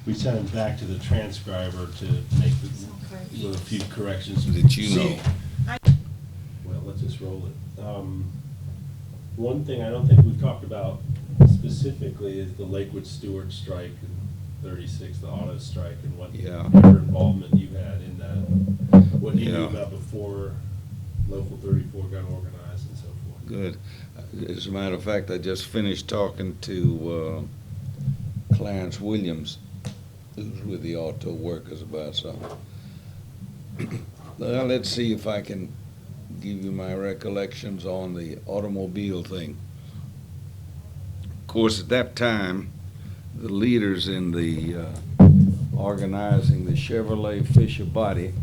we sent it back to the transcriber to make with a few corrections. That you know. Well, let's just roll it. One thing I don't think we've talked about specifically is the Lakewood Stewart strike in 36, the auto strike, and what Yeah. whatever involvement you had in that, what you knew Yeah. about before Local 34 got organized and so forth. Good. As a matter of fact, I just finished talking to Clarence Williams, who's with the auto workers, about something. Well, let's see if I can give you my recollections on the automobile thing. Of course, at that time, the leaders in the organizing the Chevrolet Fisher body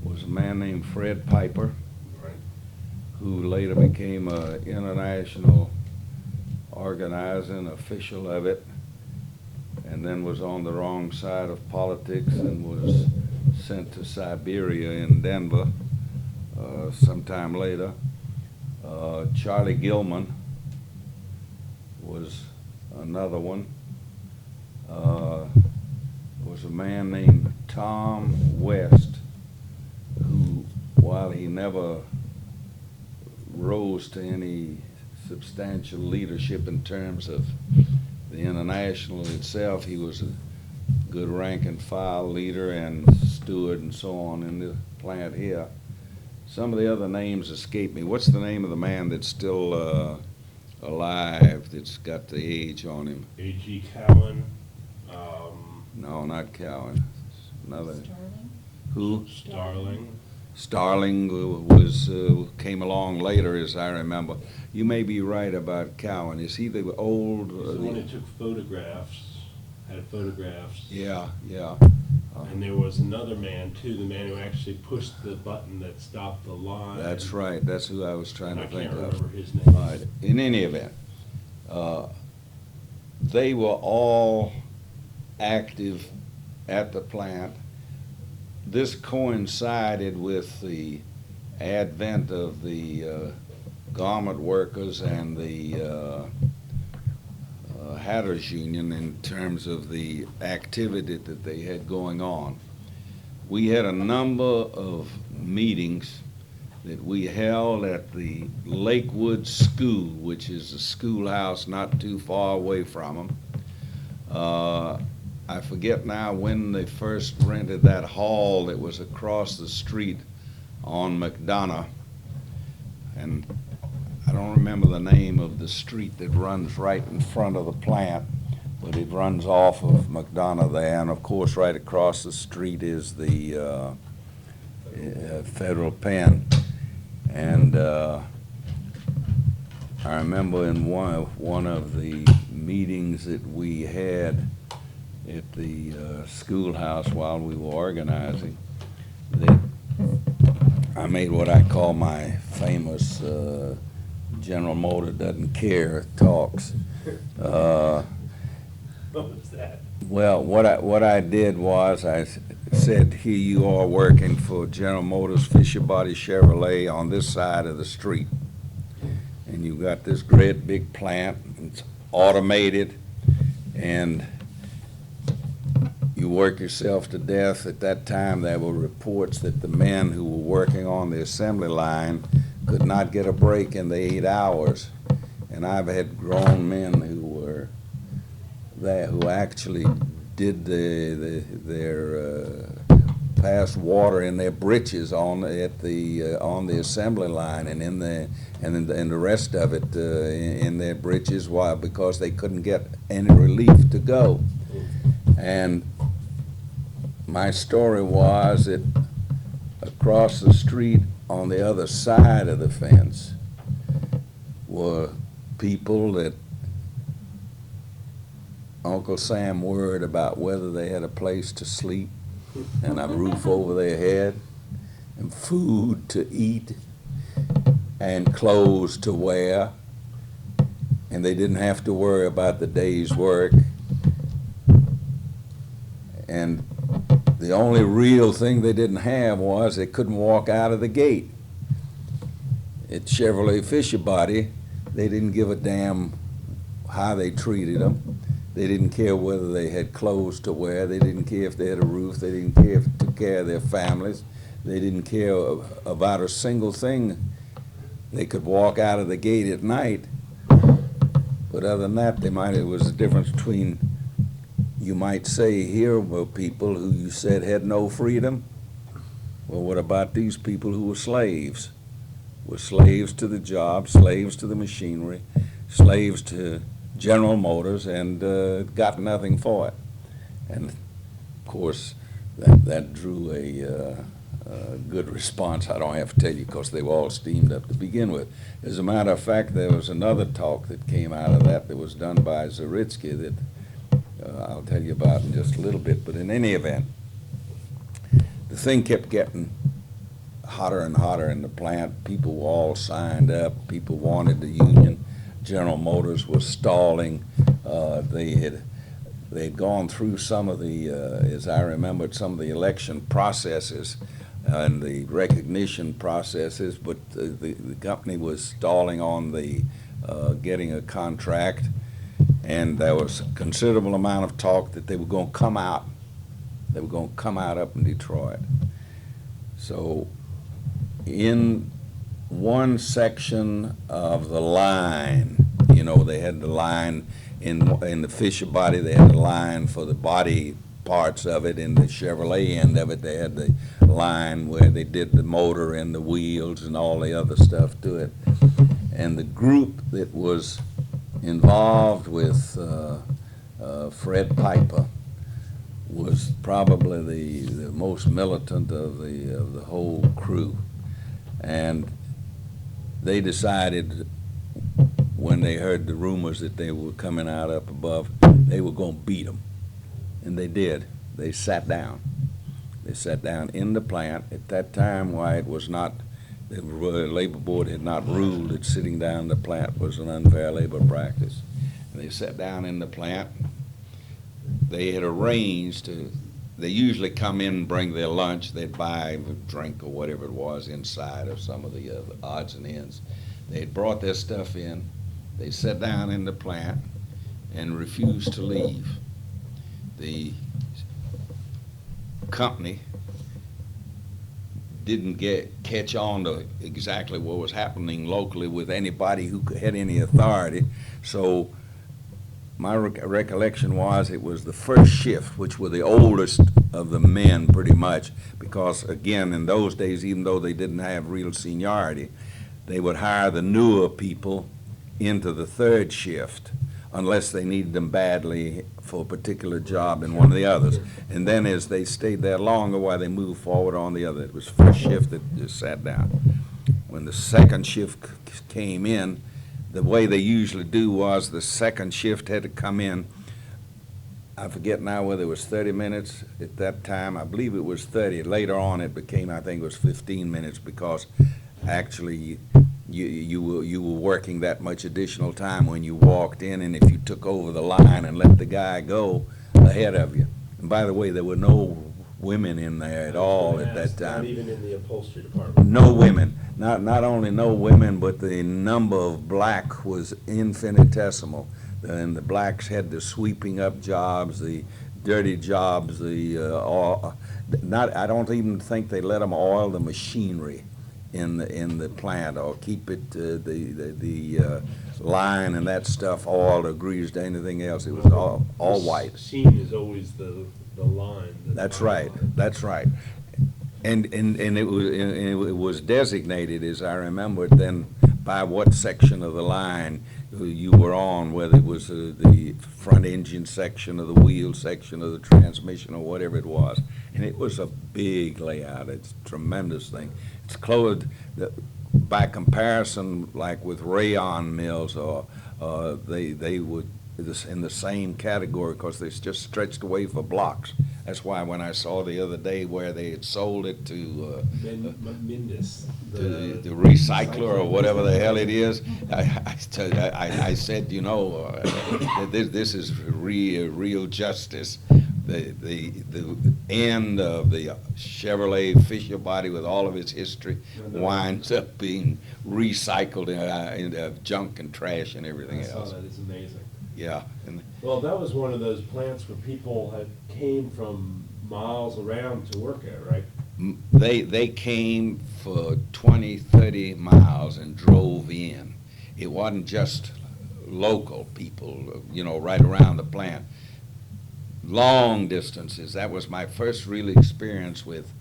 was a man named Fred Piper, Right. who later became an international organizing official of it, and then was on the wrong side of politics and was sent to Siberia in Denver sometime later. Charlie Gilman was another one. Was a man named Tom West, who, while he never rose to any substantial leadership in terms of the International itself, he was a good rank and file leader and steward and so on in the plant here. Some of the other names escape me. What's the name of the man that's still alive, that's got the age on him? A.G. Cowan. No, not Cowan. Another. Starling? Who? Starling. Starling was came along later, as I remember. You may be right about Cowan. Is he the old? He's the one who took photographs, had photographs. Yeah. And there was another man too, the man who actually pushed the button that stopped the line. That's right. That's who I was trying I to think can't of. remember his name. All right. In any event, they were all active at the plant. This coincided with the advent of the garment workers and the Hatters Union in terms of the activity that they had going on. We had a number of meetings that we held at the Lakewood School, which is a schoolhouse not too far away from them. I forget now when they first rented that hall that was across the street on McDonough, and I don't remember the name of the street that runs right in front of the plant, but it runs off of McDonough there, and of course right across the street is the Federal Pen. And I remember in one of the meetings that we had at the schoolhouse while we were organizing, that I made what I call my famous General Motor doesn't care talks. What was that? Well, what I did was I said, here you are working for General Motors Fisher Body Chevrolet on this side of the street, and you've got this great big plant, it's automated, and you work yourself to death. At that time, there were reports that the men who were working on the assembly line could not get a break in the 8 hours. And I've had grown men who were there who actually did their pass water in their breeches on the assembly line and in the rest of it in their breeches. Why? Because they couldn't get any relief to go. And my story was that across the street on the other side of the fence were people that Uncle Sam worried about whether they had a place to sleep and a roof over their head and food to eat and clothes to wear, and they didn't have to worry about the day's work. And the only real thing they didn't have was they couldn't walk out of the gate. At Chevrolet Fisher Body, they didn't give a damn how they treated them. They didn't care whether they had clothes to wear. They didn't care if they had a roof. They didn't care if they took care of their families. They didn't care about a single thing. They could walk out of the gate at night, but other than that, it was the difference between, you might say, here were people who you said had no freedom. Well, what about these people who were slaves? Were slaves to the job, slaves to the machinery, slaves to General Motors, and got nothing for it. And of course, that drew a good response. I don't have to tell you, because they were all steamed up to begin with. As a matter of fact, there was another talk that came out of that was done by Zaritsky that I'll tell you about in just a little bit. But in any event, the thing kept getting hotter and hotter in the plant. People were all signed up. People wanted the union. General Motors was stalling. They'd gone through some of the, as I remembered, some of the election processes and the recognition processes, but the company was stalling on the getting a contract, and there was a considerable amount of talk that they were going to come out. They were going to come out up in Detroit. So in one section of the line, you know, they had the line in the Fisher body, they had the line for the body parts of it. In the Chevrolet end of it, they had the line where they did the motor and the wheels and all the other stuff to it. And the group that was involved with Fred Piper was probably the most militant of the whole crew. And they decided, when they heard the rumors that they were coming out up above, they were going to beat them. And they did. They sat down. They sat down in the plant. At that time, why, it was not, the labor board had not ruled that sitting down in the plant was an unfair labor practice. And they sat down in the plant. They had arranged to, they usually come in and bring their lunch. They'd buy a drink or whatever it was inside of some of the odds and ends. They had brought their stuff in. They sat down in the plant and refused to leave. The company didn't catch on to exactly what was happening locally with anybody who had any authority. So my recollection was it was the first shift, which were the oldest of the men pretty much, because again, in those days, even though they didn't have real seniority, they would hire the newer people into the third shift unless they needed them badly for a particular job in one of the others. And then as they stayed there longer, while they moved forward on the other. It was first shift that just sat down. When the second shift came in, the way they usually do was the second shift had to come in. I forget now whether it was 30 minutes at that time. I believe it was 30. Later on it became, I think it was 15 minutes, because actually you were working that much additional time when you walked in, and if you took over the line and let the guy go ahead of you. And by the way, there were no women in there at all at that time. Not even in the upholstery department. No women. Not only no women, but the number of black was infinitesimal. And the blacks had the sweeping up jobs, the dirty jobs, I don't even think they let them oil the machinery in the plant or keep it the line and that stuff oiled or greased or anything else. It was all white. The scene is always the line. That's right. That's right. And it was designated, as I remember, then by what section of the line you were on, whether it was the front engine section or the wheel section or the transmission or whatever it was. And it was a big layout. It's a tremendous thing. It's clothed, by comparison, like with rayon mills, or they would in the same category, because they're just stretched away for blocks. That's why when I saw the other day where they had sold it to Mindus, the recycler or whatever the hell it is, I said, you know, this is real justice. The end of the Chevrolet Fisher body with all of its history winds up being recycled into junk and trash and everything else. I saw that. It's amazing. yeah. And Well, that was one of those plants where people came from miles around to work at, right? they came for 20, 30 miles and drove in. It wasn't just local people, right around the plant. Long distances. That was my first real experience with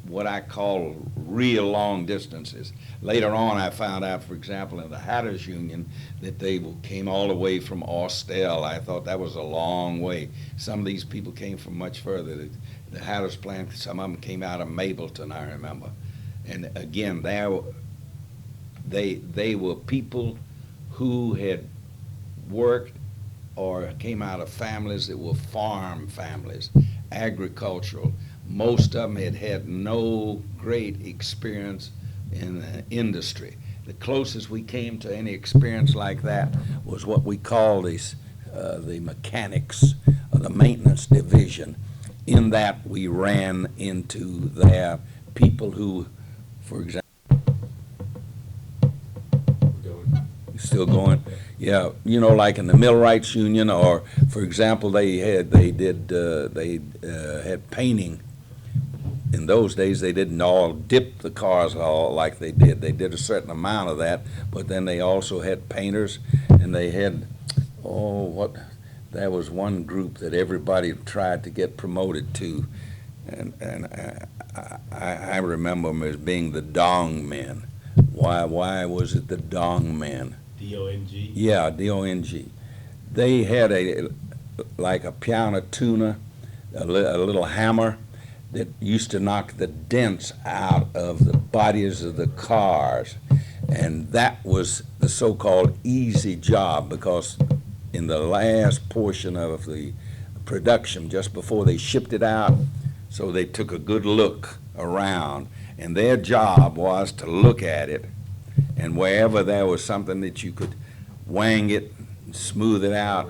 what I call real long distances. Later on, I found out, for example, in the Hatters Union, that they came all the way from Austell. I thought that was a long way. Some of these people came from much further. The Hatters plant, some of them came out of Mableton, I remember. And again, they were people who had worked or came out of families that were farm families, agricultural. Most of them had had no great experience in the industry. The closest we came to any experience like that was what we call the mechanics of the maintenance division. In that, we ran into their people who, for example, still going, yeah, like in the Millwrights Union, or for example, they had painting. In those days, they didn't all dip the cars all like they did. They did a certain amount of that, but then they also had painters, and they had, there was one group that everybody tried to get promoted to, and I remember them as being the Dong Men. Why was it the Dong Men? D-O-N-G? Yeah, D-O-N-G. They had like a piano tuner, a little hammer that used to knock the dents out of the bodies of the cars. And that was the so-called easy job, because in the last portion of the production, just before they shipped it out, so they took a good look around. And their job was to look at it, and wherever there was something that you could wang it, smooth it out,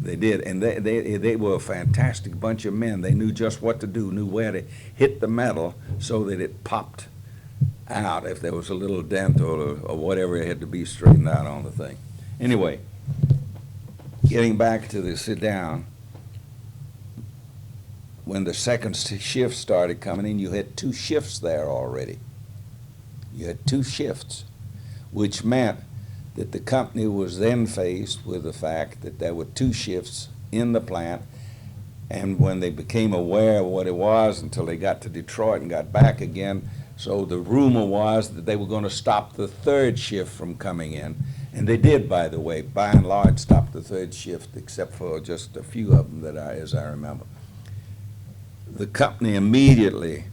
they did. And they were a fantastic bunch of men. They knew just what to do, knew where to hit the metal so that it popped out if there was a little dent or whatever it had to be straightened out on the thing. Anyway, getting back to the sit down, when the second shift started coming in, you had 2 shifts there already. You had 2 shifts, which meant that the company was then faced with the fact that there were 2 shifts in the plant, and when they became aware of what it was until they got to Detroit and got back again, so the rumor was that they were going to stop the 3rd shift from coming in, and they did, by the way, by and large stop the 3rd shift, except for just a few of them that as I remember. The company immediately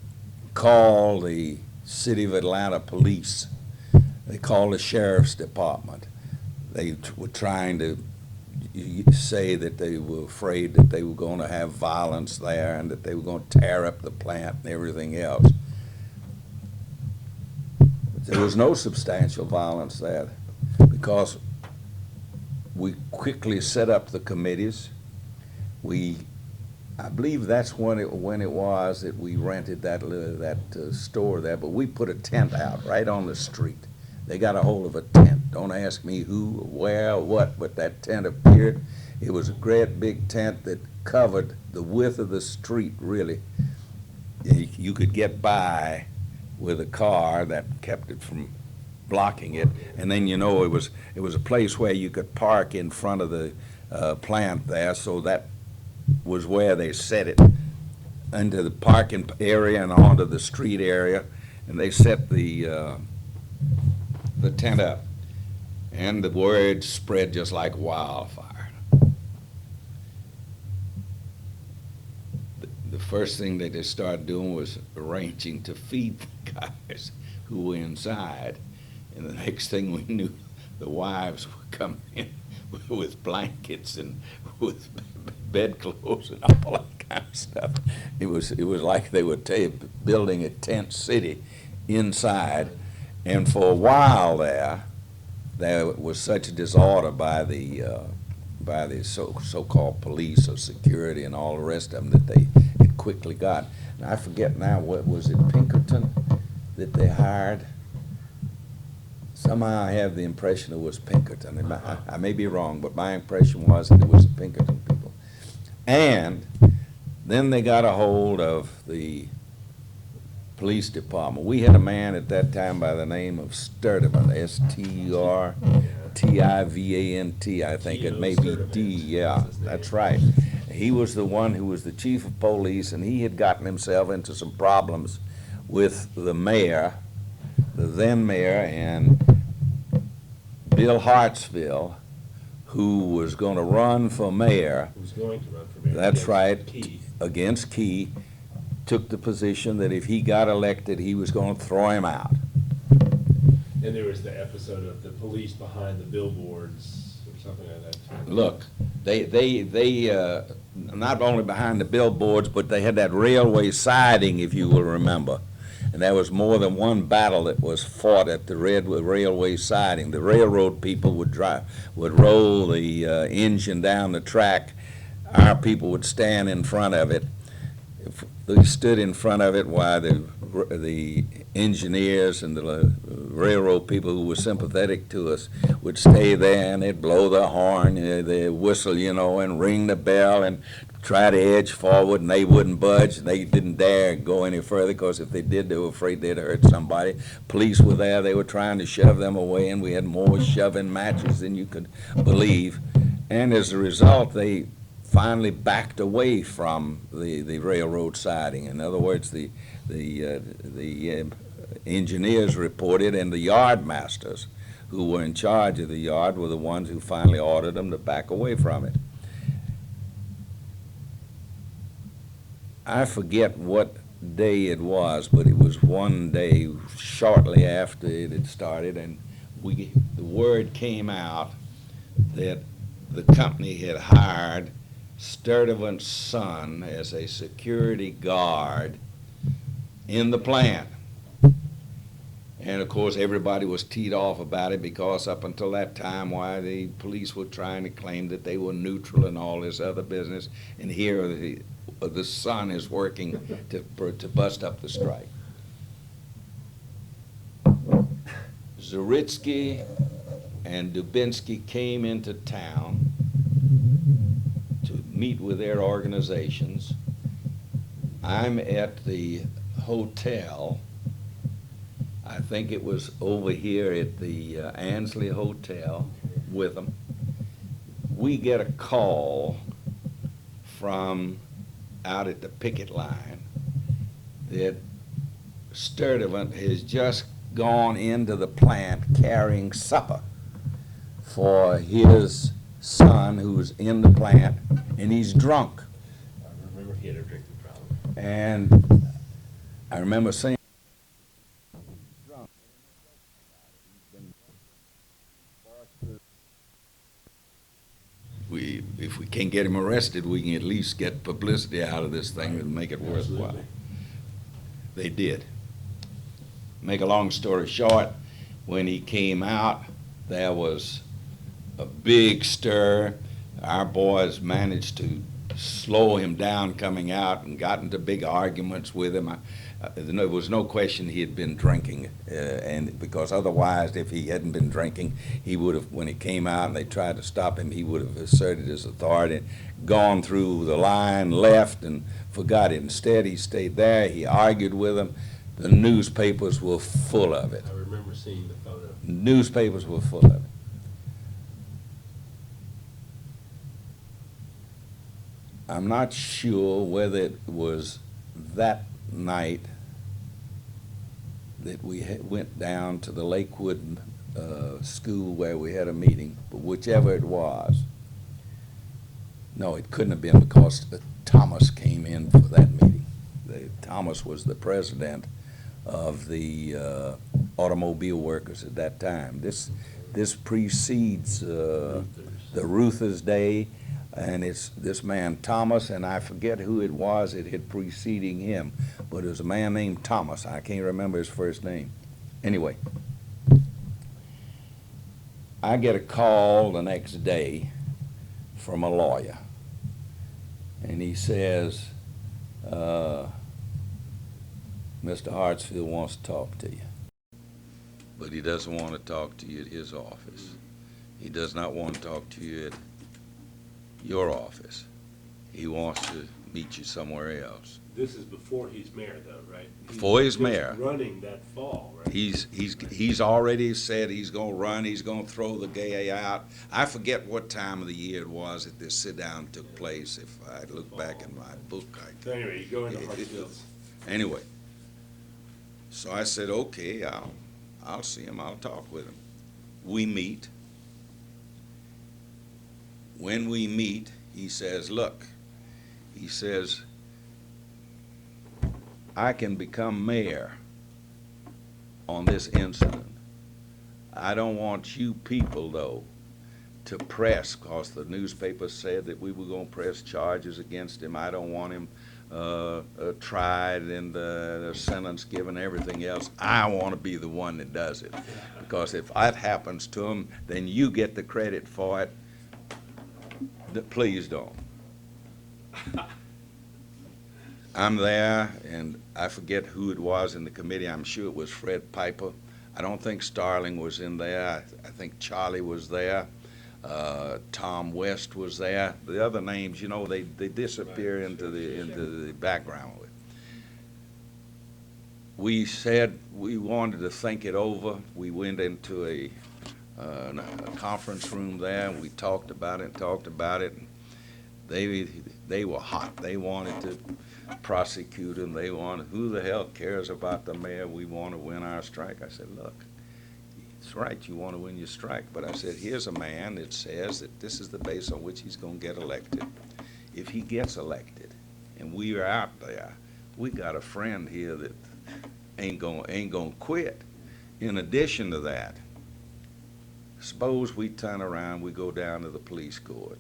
called the City of Atlanta police. They called the sheriff's department. They were trying to say that they were afraid that they were going to have violence there and that they were going to tear up the plant and everything else. But there was no substantial violence there, because we quickly set up the committees. I believe that's when it was that we rented that store there, but we put a tent out right on the street. They got a hold of a tent. Don't ask me who, where, what, but that tent appeared. It was a great big tent that covered the width of the street, really. You could get by with a car that kept it from blocking it, and then it was a place where you could park in front of the plant there, so that was where they set it, into the parking area and onto the street area, and they set the tent up, and the word spread just like wildfire. The first thing they just started doing was arranging to feed the guys who were inside, and the next thing we knew, the wives were coming in with blankets and with bedclothes and all that kind of stuff. It was like they were building a tent city inside, and for a while there was such a disorder by the so-called police or security and all the rest of them that they had quickly got. And I forget now, what was it, Pinkerton that they hired? Somehow I have the impression it was Pinkerton. I may be wrong, but my impression was that it was the Pinkerton people. And then they got a hold of the police department. We had a man at that time by the name of Sturdivant, S-T-U-R-T-I-V-A-N-T, I think it may be D, yeah, that's right. He was the one who was the chief of police, and he had gotten himself into some problems with the mayor, the then mayor, and Bill Hartsville, who was going to run for mayor. Who's going to run for mayor? That's right, Key. against Key, took the position that if he got elected, he was going to throw him out. And there was the episode of the police behind the billboards or something like that too. Look, they not only behind the billboards, but they had that railway siding, if you will remember. And there was more than one battle that was fought at the railway siding. The railroad people would roll the engine down the track. Our people would stand in front of it. If they stood in front of it while the engineers and the railroad people who were sympathetic to us would stay there, and they'd blow the horn, they'd whistle, you know, and ring the bell and try to edge forward, and they wouldn't budge. They didn't dare go any further, because if they did, they were afraid they'd hurt somebody. Police were there. They were trying to shove them away, and we had more shoving matches than you could believe. And as a result, they finally backed away from the railroad siding. In other words, the engineers reported, and the yard masters who were in charge of the yard were the ones who finally ordered them to back away from it. I forget what day it was, but it was one day shortly after it had started, and the word came out that the company had hired Sturdivant's son as a security guard in the plant. And of course, everybody was teed off about it, because up until that time, why, the police were trying to claim that they were neutral and all this other business. And here the son is working to bust up the strike. Zaritsky and Dubinsky came into town to meet with their organizations. I'm at the hotel. I think it was over here at the Ansley Hotel with them. We get a call from out at the picket line that Sturdivant has just gone into the plant carrying supper for his son who's in the plant, and he's drunk. I remember he had a drinking problem. And I remember saying, if we can't get him arrested, we can at least get publicity out of this thing and make it worthwhile. Absolutely. They did. Make a long story short, when he came out, there was a big stir. Our boys managed to slow him down coming out and got into big arguments with him. There was no question he had been drinking, and because otherwise, if he hadn't been drinking, he would have, when he came out and they tried to stop him, he would have asserted his authority, gone through the line, left, and forgot it. Instead, he stayed there. He argued with them. The newspapers were full of it. I remember seeing the photo. Newspapers were full of it. I'm not sure whether it was that night that we went down to the Lakewood school where we had a meeting, but whichever it was. No, it couldn't have been, because Thomas came in for that meeting. Thomas was the president of the automobile workers at that time. This precedes the Ruthers' Day, and it's this man Thomas, and I forget who it was that had preceding him, but it was a man named Thomas. I can't remember his first name. Anyway, I get a call the next day from a lawyer, and he says, Mr. Hartsfield wants to talk to you. but he doesn't want to talk to you at his office. He does not want to talk to you at your office. He wants to meet you somewhere else. This is before he's mayor though, right? Before he's just mayor. running that fall, right? He's already said he's gonna run, he's gonna throw the gay out. I forget what time of the year it was that this sit-down took place. If I look back in my book, So anyway, you go into It- it- Hartsfield. anyway. So I said, okay, I'll see him, I'll talk with him. We meet. When we meet, he says, look, he says, I can become mayor on this incident. I don't want you people, though, to press, because the newspaper said that we were going to press charges against him. I don't want him tried and the sentence given, everything else. I want to be the one that does it. Because if that happens to him, then you get the credit for it. Please don't. I'm there, and I forget who it was in the committee. I'm sure it was Fred Piper. I don't think Starling was in there. I think Charlie was there. Tom West was there. The other names, you know, they disappear into the background. We said we wanted to think it over. We went into a conference room there, and we talked about it. They were hot. They wanted to prosecute him. They wanted, who the hell cares about the mayor? We want to win our strike. I said, look, it's right, you want to win your strike, but I said, here's a man that says that this is the base on which he's going to get elected. If he gets elected and we are out there, we got a friend here that ain't gonna quit. In addition to that, suppose we turn around, we go down to the police court,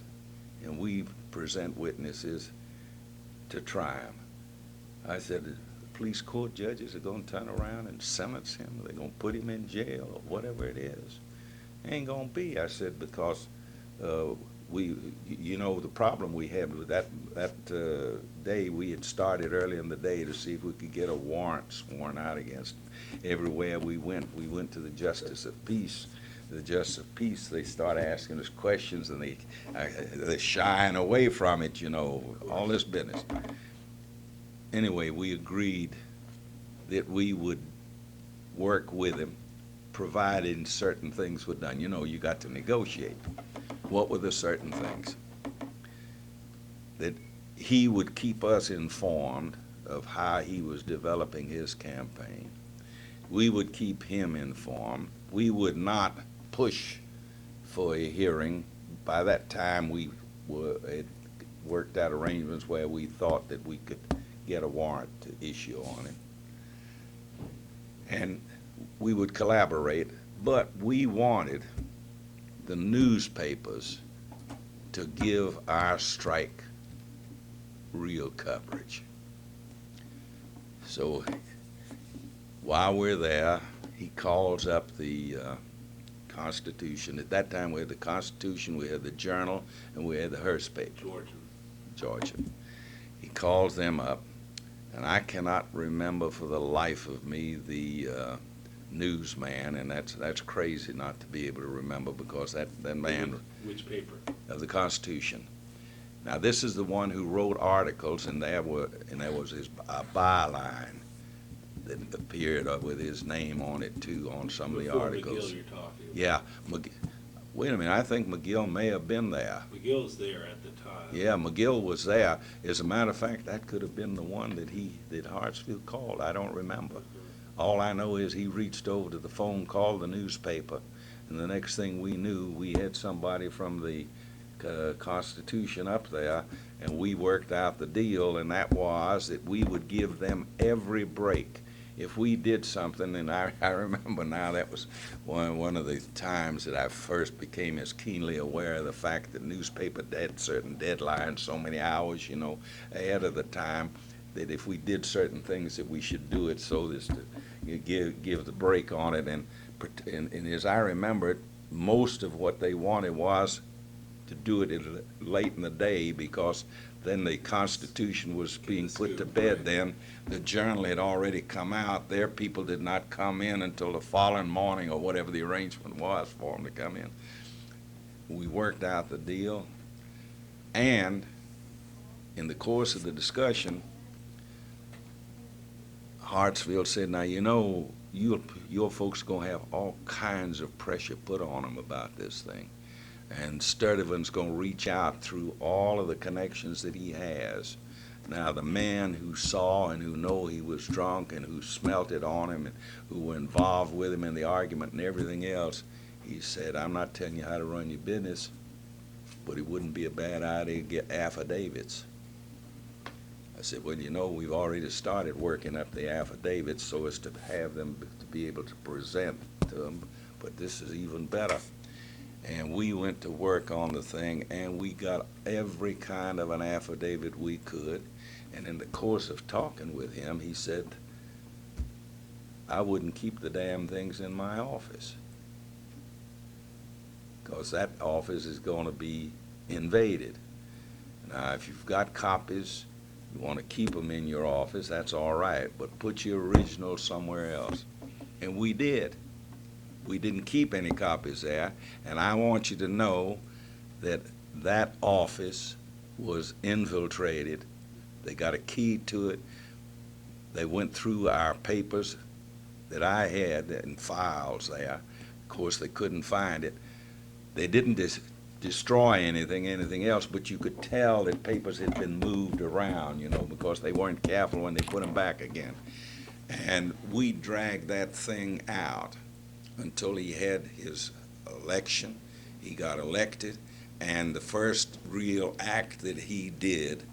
and we present witnesses to try him. I said, the police court judges are going to turn around and sentence him. They're going to put him in jail or whatever it is. Ain't going to be. I said, because you know, the problem we had with that day, we had started early in the day to see if we could get a warrant sworn out against him. Everywhere we went to the Justice of Peace. The Justice of Peace, they start asking us questions, and they're shying away from it, you know, all this business. Anyway, we agreed that we would work with him, provided certain things were done. You know, you got to negotiate. What were the certain things? That he would keep us informed of how he was developing his campaign. We would keep him informed. We would not push for a hearing. By that time, we had worked out arrangements where we thought that we could get a warrant to issue on him. And we would collaborate, but we wanted the newspapers to give our strike real coverage. So while we're there, he calls up the Constitution. At that time, we had the Constitution, we had the Journal, and we had the Hearst paper. Georgia. He calls them up, and I cannot remember for the life of me the newsman, and that's crazy not to be able to remember, because that man. Which paper? Of the Constitution. Now this is the one who wrote articles, and there was his byline that appeared with his name on it too, on some of the articles. McGill you're talking about. Yeah. Wait a minute, I think McGill may have been there. McGill's there at the time. Yeah, McGill was there. As a matter of fact, that could have been the one that Hartsfield called. I don't remember. All I know is he reached over to the phone, called the newspaper, and the next thing we knew, we had somebody from the Constitution up there, and we worked out the deal, and that was that we would give them every break. If we did something, and I remember now, that was one of the times that I first became as keenly aware of the fact that newspaper had certain deadlines, so many hours, you know, ahead of the time, that if we did certain things that we should do it so as to give the break on it. And as I remember it, most of what they wanted was to do it late in the day, because then the Constitution was being put to bed then. The Journal had already come out. Their people did not come in until the following morning or whatever the arrangement was for them to come in. We worked out the deal, and in the course of the discussion, Hartsfield said, now, you know, your folks are going to have all kinds of pressure put on them about this thing. And Sturtevant's going to reach out through all of the connections that he has. Now, the man who saw and who know he was drunk and who smelt it on him and who were involved with him in the argument and everything else, he said, I'm not telling you how to run your business, but it wouldn't be a bad idea to get affidavits. I said, well, you know, we've already started working up the affidavits so as to have them to be able to present to them, but this is even better. And we went to work on the thing, and we got every kind of an affidavit we could. And in the course of talking with him, he said, I wouldn't keep the damn things in my office, because that office is going to be invaded. Now, if you've got copies, you want to keep them in your office, that's all right, but put your original somewhere else. And we did. We didn't keep any copies there, and I want you to know that that office was infiltrated. They got a key to it. They went through our papers that I had in files there. Of course, they couldn't find it. They didn't destroy anything else, but you could tell that papers had been moved around, you know, because they weren't careful when they put them back again. And we dragged that thing out until he had his election. He got elected, and the first real act that he did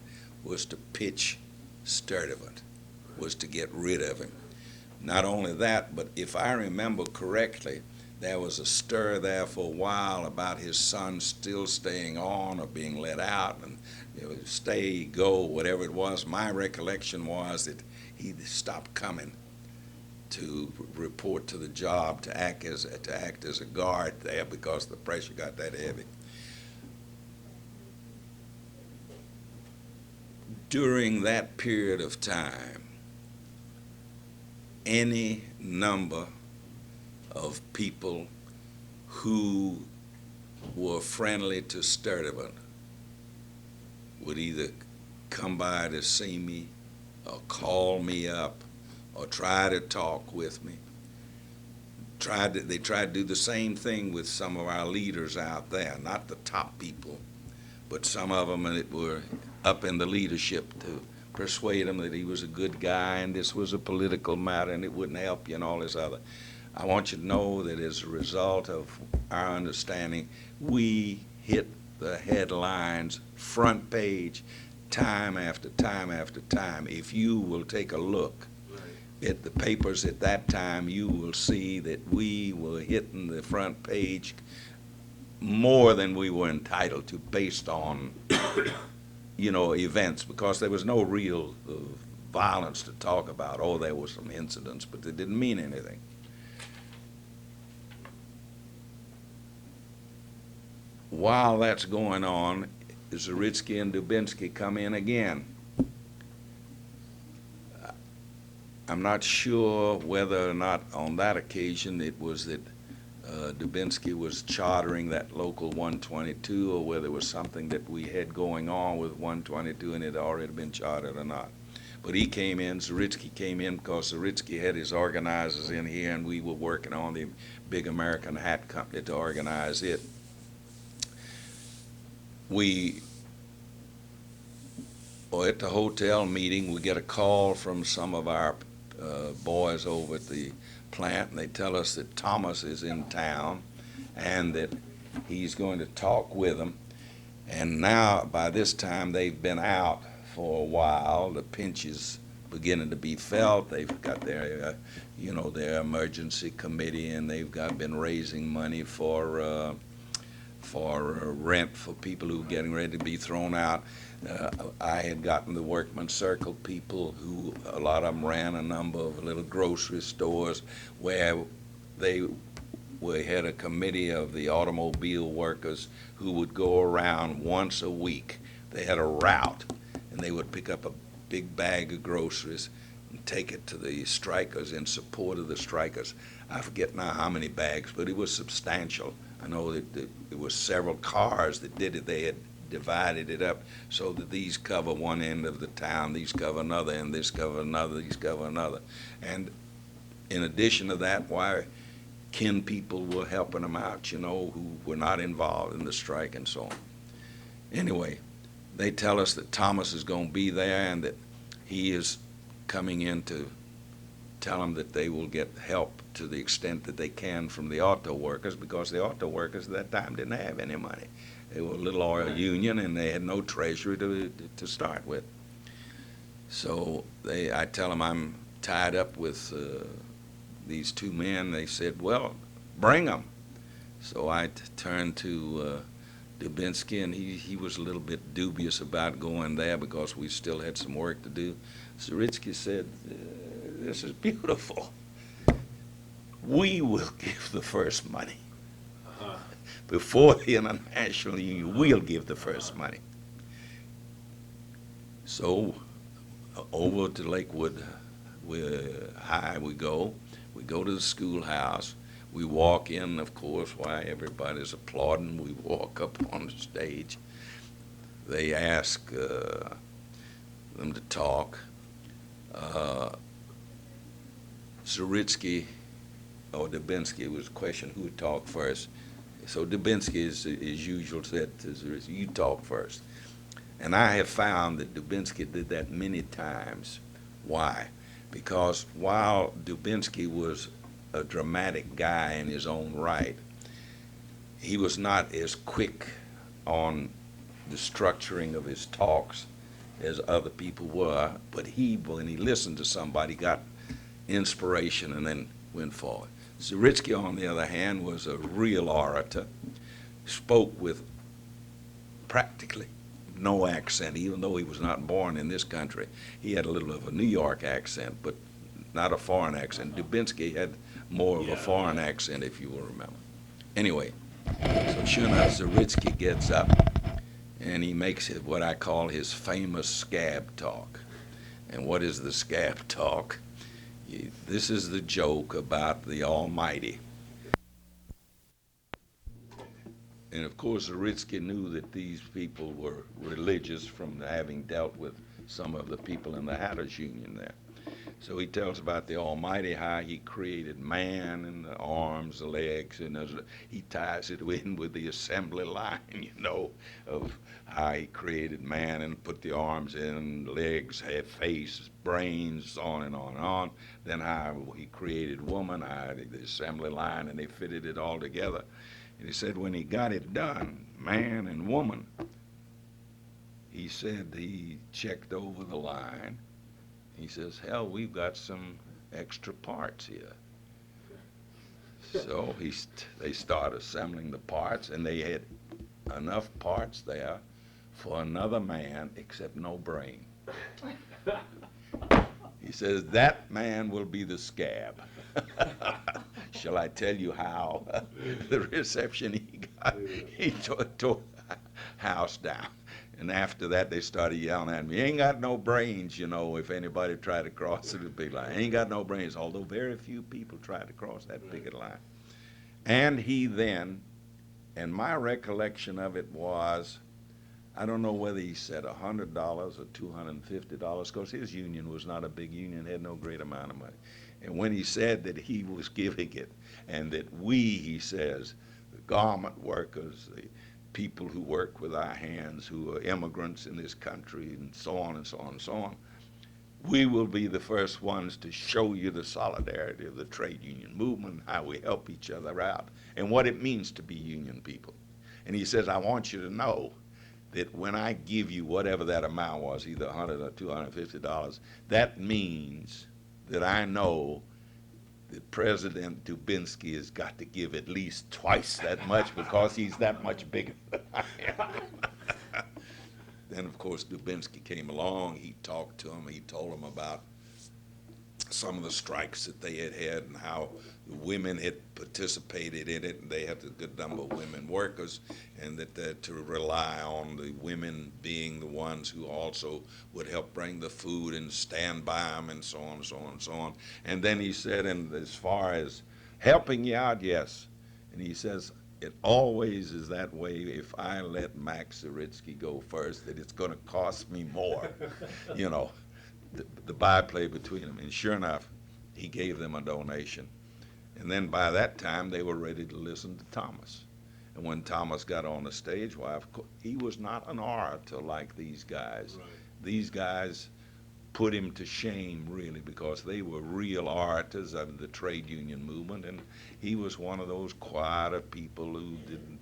was to pitch Sturtevant, was to get rid of him. Not only that, but if I remember correctly, there was a stir there for a while about his son still staying on or being let out, and you know, stay, go, whatever it was. My recollection was that he stopped coming to report to the job, to act as a guard there, because the pressure got that heavy. During that period of time, any number of people who were friendly to Sturtevant would either come by to see me or call me up or try to talk with me. They tried to do the same thing with some of our leaders out there, not the top people, but some of them that were up in the leadership, to persuade him that he was a good guy and this was a political matter and it wouldn't help you and all this other. I want you to know that as a result of our understanding, we hit the headlines, front page, time after time after time. If you will take a look at the papers at that time, you will see that we were hitting the front page more than we were entitled to based on, you know, events, because there was no real violence to talk about. Oh, there were some incidents, but they didn't mean anything. While that's going on, Zaritsky and Dubinsky come in again. I'm not sure whether or not on that occasion it was that Dubinsky was chartering that local 122, or whether it was something that we had going on with 122 and it had already been chartered or not. But he came in, Zaritsky came in, because Zaritsky had his organizers in here, and we were working on the big American Hat Company to organize it. We were at the hotel meeting. We get a call from some of our boys over at the plant, and they tell us that Thomas is in town and that he's going to talk with them. And now, by this time, they've been out for a while. The pinch is beginning to be felt. They've got their, their emergency committee, and they've been raising money for rent for people who are getting ready to be thrown out. I had gotten the Workman Circle people, who a lot of them ran a number of little grocery stores, where we had a committee of the automobile workers who would go around once a week. They had a route, and they would pick up a big bag of groceries and take it to the strikers in support of the strikers. I forget now how many bags, but it was substantial. I know that it was several cars that did it. They had divided it up so that these cover one end of the town, these cover another, and this cover another, these cover another. And in addition to that, why kin people were helping them out, you know, who were not involved in the strike and so on. Anyway, they tell us that Thomas is going to be there and that he is coming in to tell them that they will get help to the extent that they can from the auto workers, because the auto workers at that time didn't have any money. They were a little oil union and they had no treasury to start with. So I tell them I'm tied up with these two men. They said, well, bring them. So I turned to Dubinsky, and he was a little bit dubious about going there because we still had some work to do. Zaritsky said, this is beautiful. We will give the first money. Before the International Union, we'll give the first money. So over to Lakewood High we go. We go to the schoolhouse. We walk in, of course, while everybody's applauding. We walk up on the stage. They ask them to talk. Zaritsky or Dubinsky was a question who would talk first. So Dubinsky, as usual, said to Zaritsky, you talk first. And I have found that Dubinsky did that many times. Why? Because while Dubinsky was a dramatic guy in his own right, he was not as quick on the structuring of his talks as other people were, but when he listened to somebody, got inspiration and then went forward. Zaritsky, on the other hand, was a real orator, spoke with practically no accent, even though he was not born in this country. He had a little of a New York accent, but not a foreign accent. Dubinsky had more of a foreign accent, if you will remember. Anyway, so sure enough, Zaritsky gets up, and he makes it what I call his famous scab talk. And what is the scab talk? This is the joke about the Almighty. And of course, Zaritsky knew that these people were religious from having dealt with some of the people in the Hatters Union there. So he tells about the Almighty, how he created man and the arms, the legs, and he ties it in with the assembly line, you know, of how he created man and put the arms in, legs, head, face, brains, on and on and on. Then how he created woman, the assembly line, and they fitted it all together. And he said when he got it done, man and woman, he said he checked over the line. He says, hell, we've got some extra parts here. So they start assembling the parts, and they had enough parts there for another man, except no brain. He says, that man will be the scab. Shall I tell you how? The reception he got, he tore the house down. And after that, they started yelling at me, you ain't got no brains, you know. If anybody tried to cross it, it'd be like, ain't got no brains, although very few people tried to cross that picket line. And he then, and my recollection of it was, I don't know whether he said $100 or $250, because his union was not a big union, had no great amount of money. And when he said that he was giving it, and that we, he says, the garment workers, the people who work with our hands, who are immigrants in this country, and so on and so on and so on, we will be the first ones to show you the solidarity of the trade union movement, how we help each other out, and what it means to be union people. And he says, I want you to know that when I give you whatever that amount was, either $100 or $250, that means that I know that President Dubinsky has got to give at least twice that much because he's that much bigger than I am. Then, of course, Dubinsky came along. He talked to him. He told him about some of the strikes that they had had and how women had participated in it, and they had a good number of women workers, and that to rely on the women being the ones who also would help bring the food and stand by them and so on and so on and so on. And then he said, and as far as helping you out, yes. And he says, it always is that way if I let Max Zaritsky go first, that it's going to cost me more, you know. The byplay between them. And sure enough, he gave them a donation. And then by that time, they were ready to listen to Thomas. And when Thomas got on the stage, well, of course, he was not an orator like these guys. Right. These guys put him to shame, really, because they were real orators of the trade union movement. And he was one of those quieter people who didn't,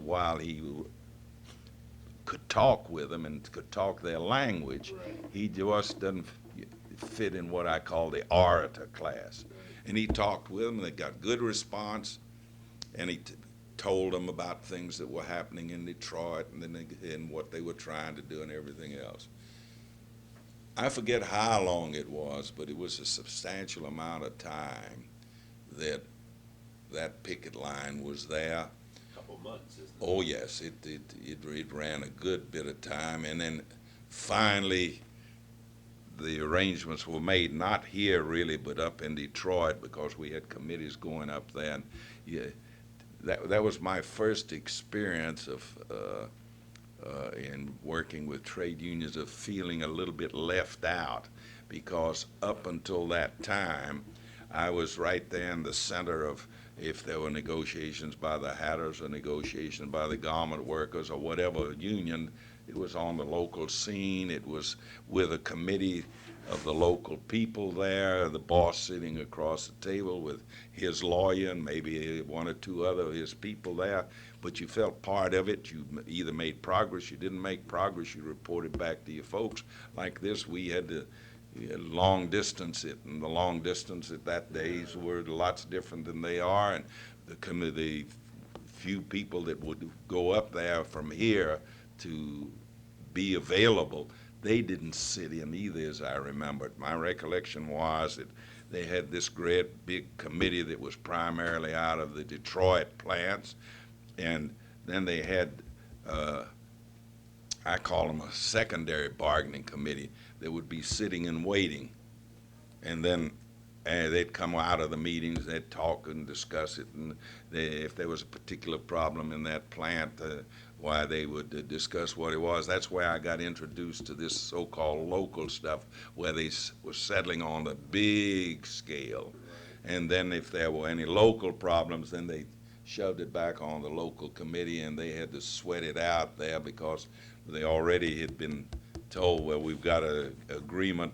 while he could talk with them and could talk their language, Right. he just doesn't fit in what I call the orator class. Right. And he talked with them, and they got good response, and he told them about things that were happening in Detroit and what they were trying to do and everything else. I forget how long it was, but it was a substantial amount of time that that picket line was there. Couple months, isn't it? Oh yes, it ran a good bit of time, and then finally the arrangements were made, not here really, but up in Detroit, because we had committees going up there. And yeah, that was my first experience of in working with trade unions, of feeling a little bit left out, because up until that time I was right there in the center of, if there were negotiations by the hatters or negotiations by the garment workers or whatever union, it was on the local scene. It was with a committee of the local people there, the boss sitting across the table with his lawyer and maybe one or two other of his people there. But you felt part of it. You either made progress, you didn't make progress, you reported back to your folks. Like this, we had to long distance it, and the long distance at that days were lots different than they are, and the few people that would go up there from here to be available, they didn't sit in either, as I remembered. My recollection was that they had this great big committee that was primarily out of the Detroit plants, and then they had I call them a secondary bargaining committee that would be sitting and waiting. And then they'd come out of the meetings, they'd talk and discuss it, and if there was a particular problem in that plant, why they would discuss what it was. That's where I got introduced to this so-called local stuff, where they were settling on the big scale. And then if there were any local problems, then they shoved it back on the local committee, and they had to sweat it out there, because they already had been told, well, we've got an agreement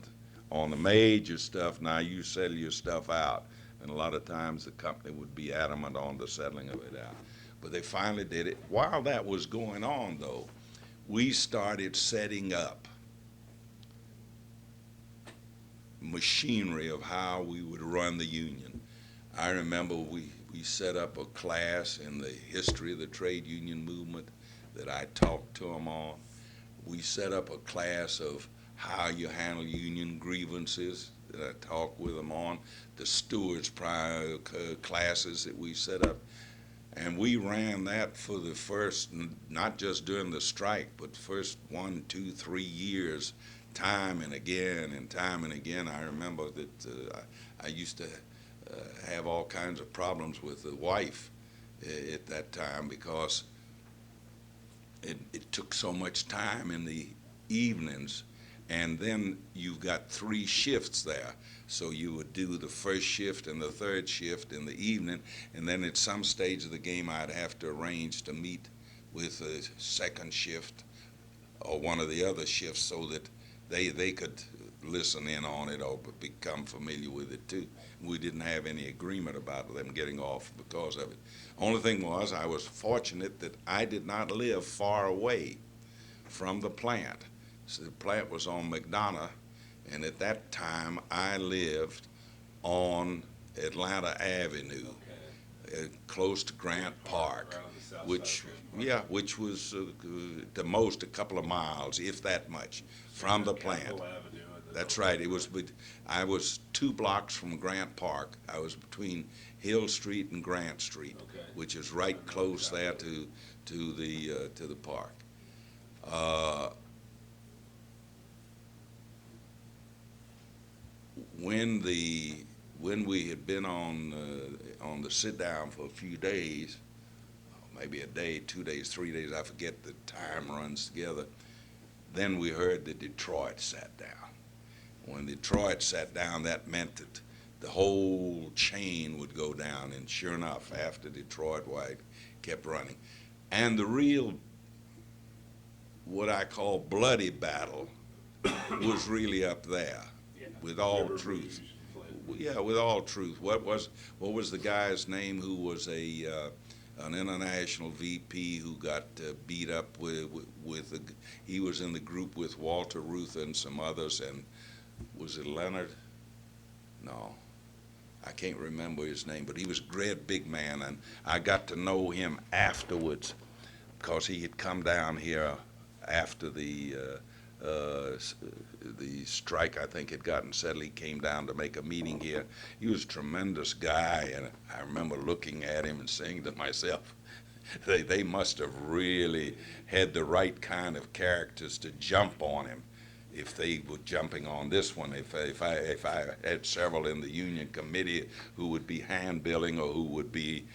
on the major stuff, now you settle your stuff out. And a lot of times the company would be adamant on the settling of it out. But they finally did it. While that was going on, though, we started setting up machinery of how we would run the union. I remember we set up a class in the history of the trade union movement that I talked to them on. We set up a class of how you handle union grievances that I talked with them on, the stewards prior classes that we set up. And we ran that for the first, not just during the strike, but first 1, 2, 3 years, time and again and time and again. I remember that I used to have all kinds of problems with the wife at that time, because it took so much time in the evenings, and then you've got 3 shifts there. So you would do the first shift and the third shift in the evening, and then at some stage of the game I'd have to arrange to meet with the second shift or one of the other shifts, so that they could listen in on it or become familiar with it too. We didn't have any agreement about them getting off because of it. Only thing was, I was fortunate that I did not live far away from the plant. So the plant was on McDonough, and at that time I lived on Atlanta Avenue, close to Grant Park, which was the most a couple of miles, if that much, from the plant. Capitol Avenue and That's right. I was 2 blocks from Grant Park. I was between Hill Street and Grant Street, Okay. which is right close there to the park. Uh, when we had been on the sit down for a few days, maybe a day, 2 days, 3 days, I forget, the time runs together. Then we heard that Detroit sat down. When Detroit sat down, that meant that the whole chain would go down. And sure enough, after Detroit, White kept running. And the real, what I call bloody battle, was really up there, with all River truth. Rouge, Flint. Yeah, with all truth. What was the guy's name who was an international VP who got beat up he was in the group with Walter Ruth and some others, and was it Leonard? No, I can't remember his name, but he was a great big man, and I got to know him afterwards because he had come down here after the strike, I think, had gotten settled. He came down to make a meeting here. He was a tremendous guy, and I remember looking at him and saying to myself, they must have really had the right kind of characters to jump on him if they were jumping on this one. If I had several in the union committee who would be handbilling or who would be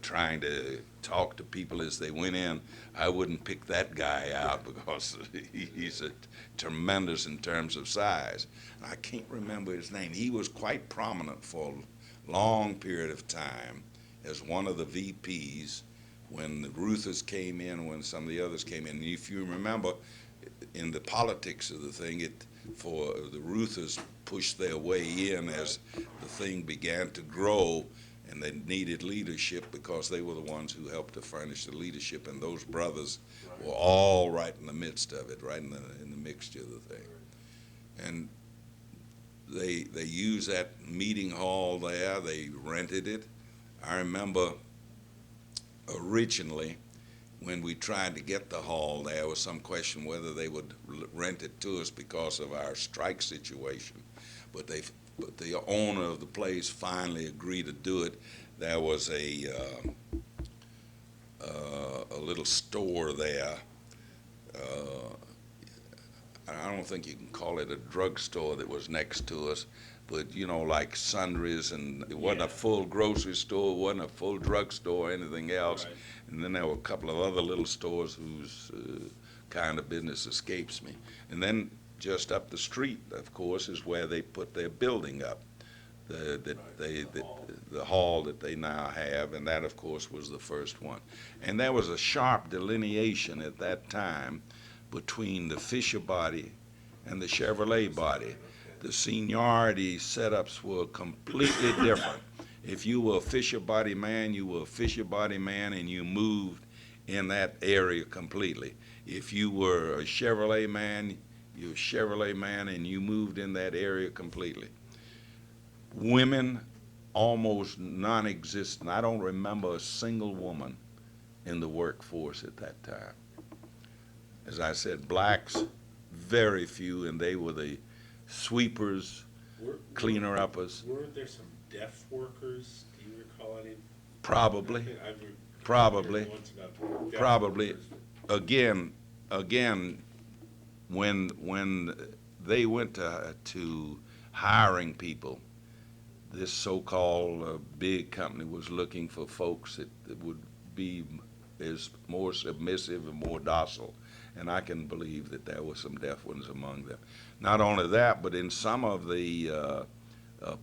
trying to talk to people as they went in, I wouldn't pick that guy out because he's a tremendous in terms of size. I can't remember his name. He was quite prominent for a long period of time as one of the VPs when the Ruthers came in, when some of the others came in. And if you remember, in the politics of the thing, for the Ruthers pushed their way in as the thing began to grow, and they needed leadership because they were the ones who helped to furnish the leadership, and those brothers were all right in the midst of it, right in the mixture of the thing. And they used that meeting hall there. They rented it. I remember originally, when we tried to get the hall, there was some question whether they would rent it to us because of our strike situation. But the owner of the place finally agreed to do it. There was a little store there. I don't think you can call it a drugstore that was next to us, but like sundries, and it wasn't a full grocery store, it wasn't a full drugstore or anything else. Right. And then there were a couple of other little stores whose kind of business escapes me. And then just up the street, of course, is where they put their building up, the hall that they now have, and that, of course, was the first one. And there was a sharp delineation at that time between the Fisher body and the Chevrolet body. The seniority setups were completely different. If you were a Fisher body man, you were a Fisher body man, and you moved in that area completely. If you were a Chevrolet man, you were a Chevrolet man, and you moved in that area completely. Women, almost non-existent. I don't remember a single woman in the workforce at that time. As I said, blacks, very few, and they were the sweepers, cleaner-uppers. Weren't there some deaf workers? Do you recall any? Probably. I've heard Probably. once about deaf Probably. workers. Again, when they went to hiring people, this so-called big company was looking for folks that would be as more submissive and more docile. And I can believe that there were some deaf ones among them. Not only that, but in some of the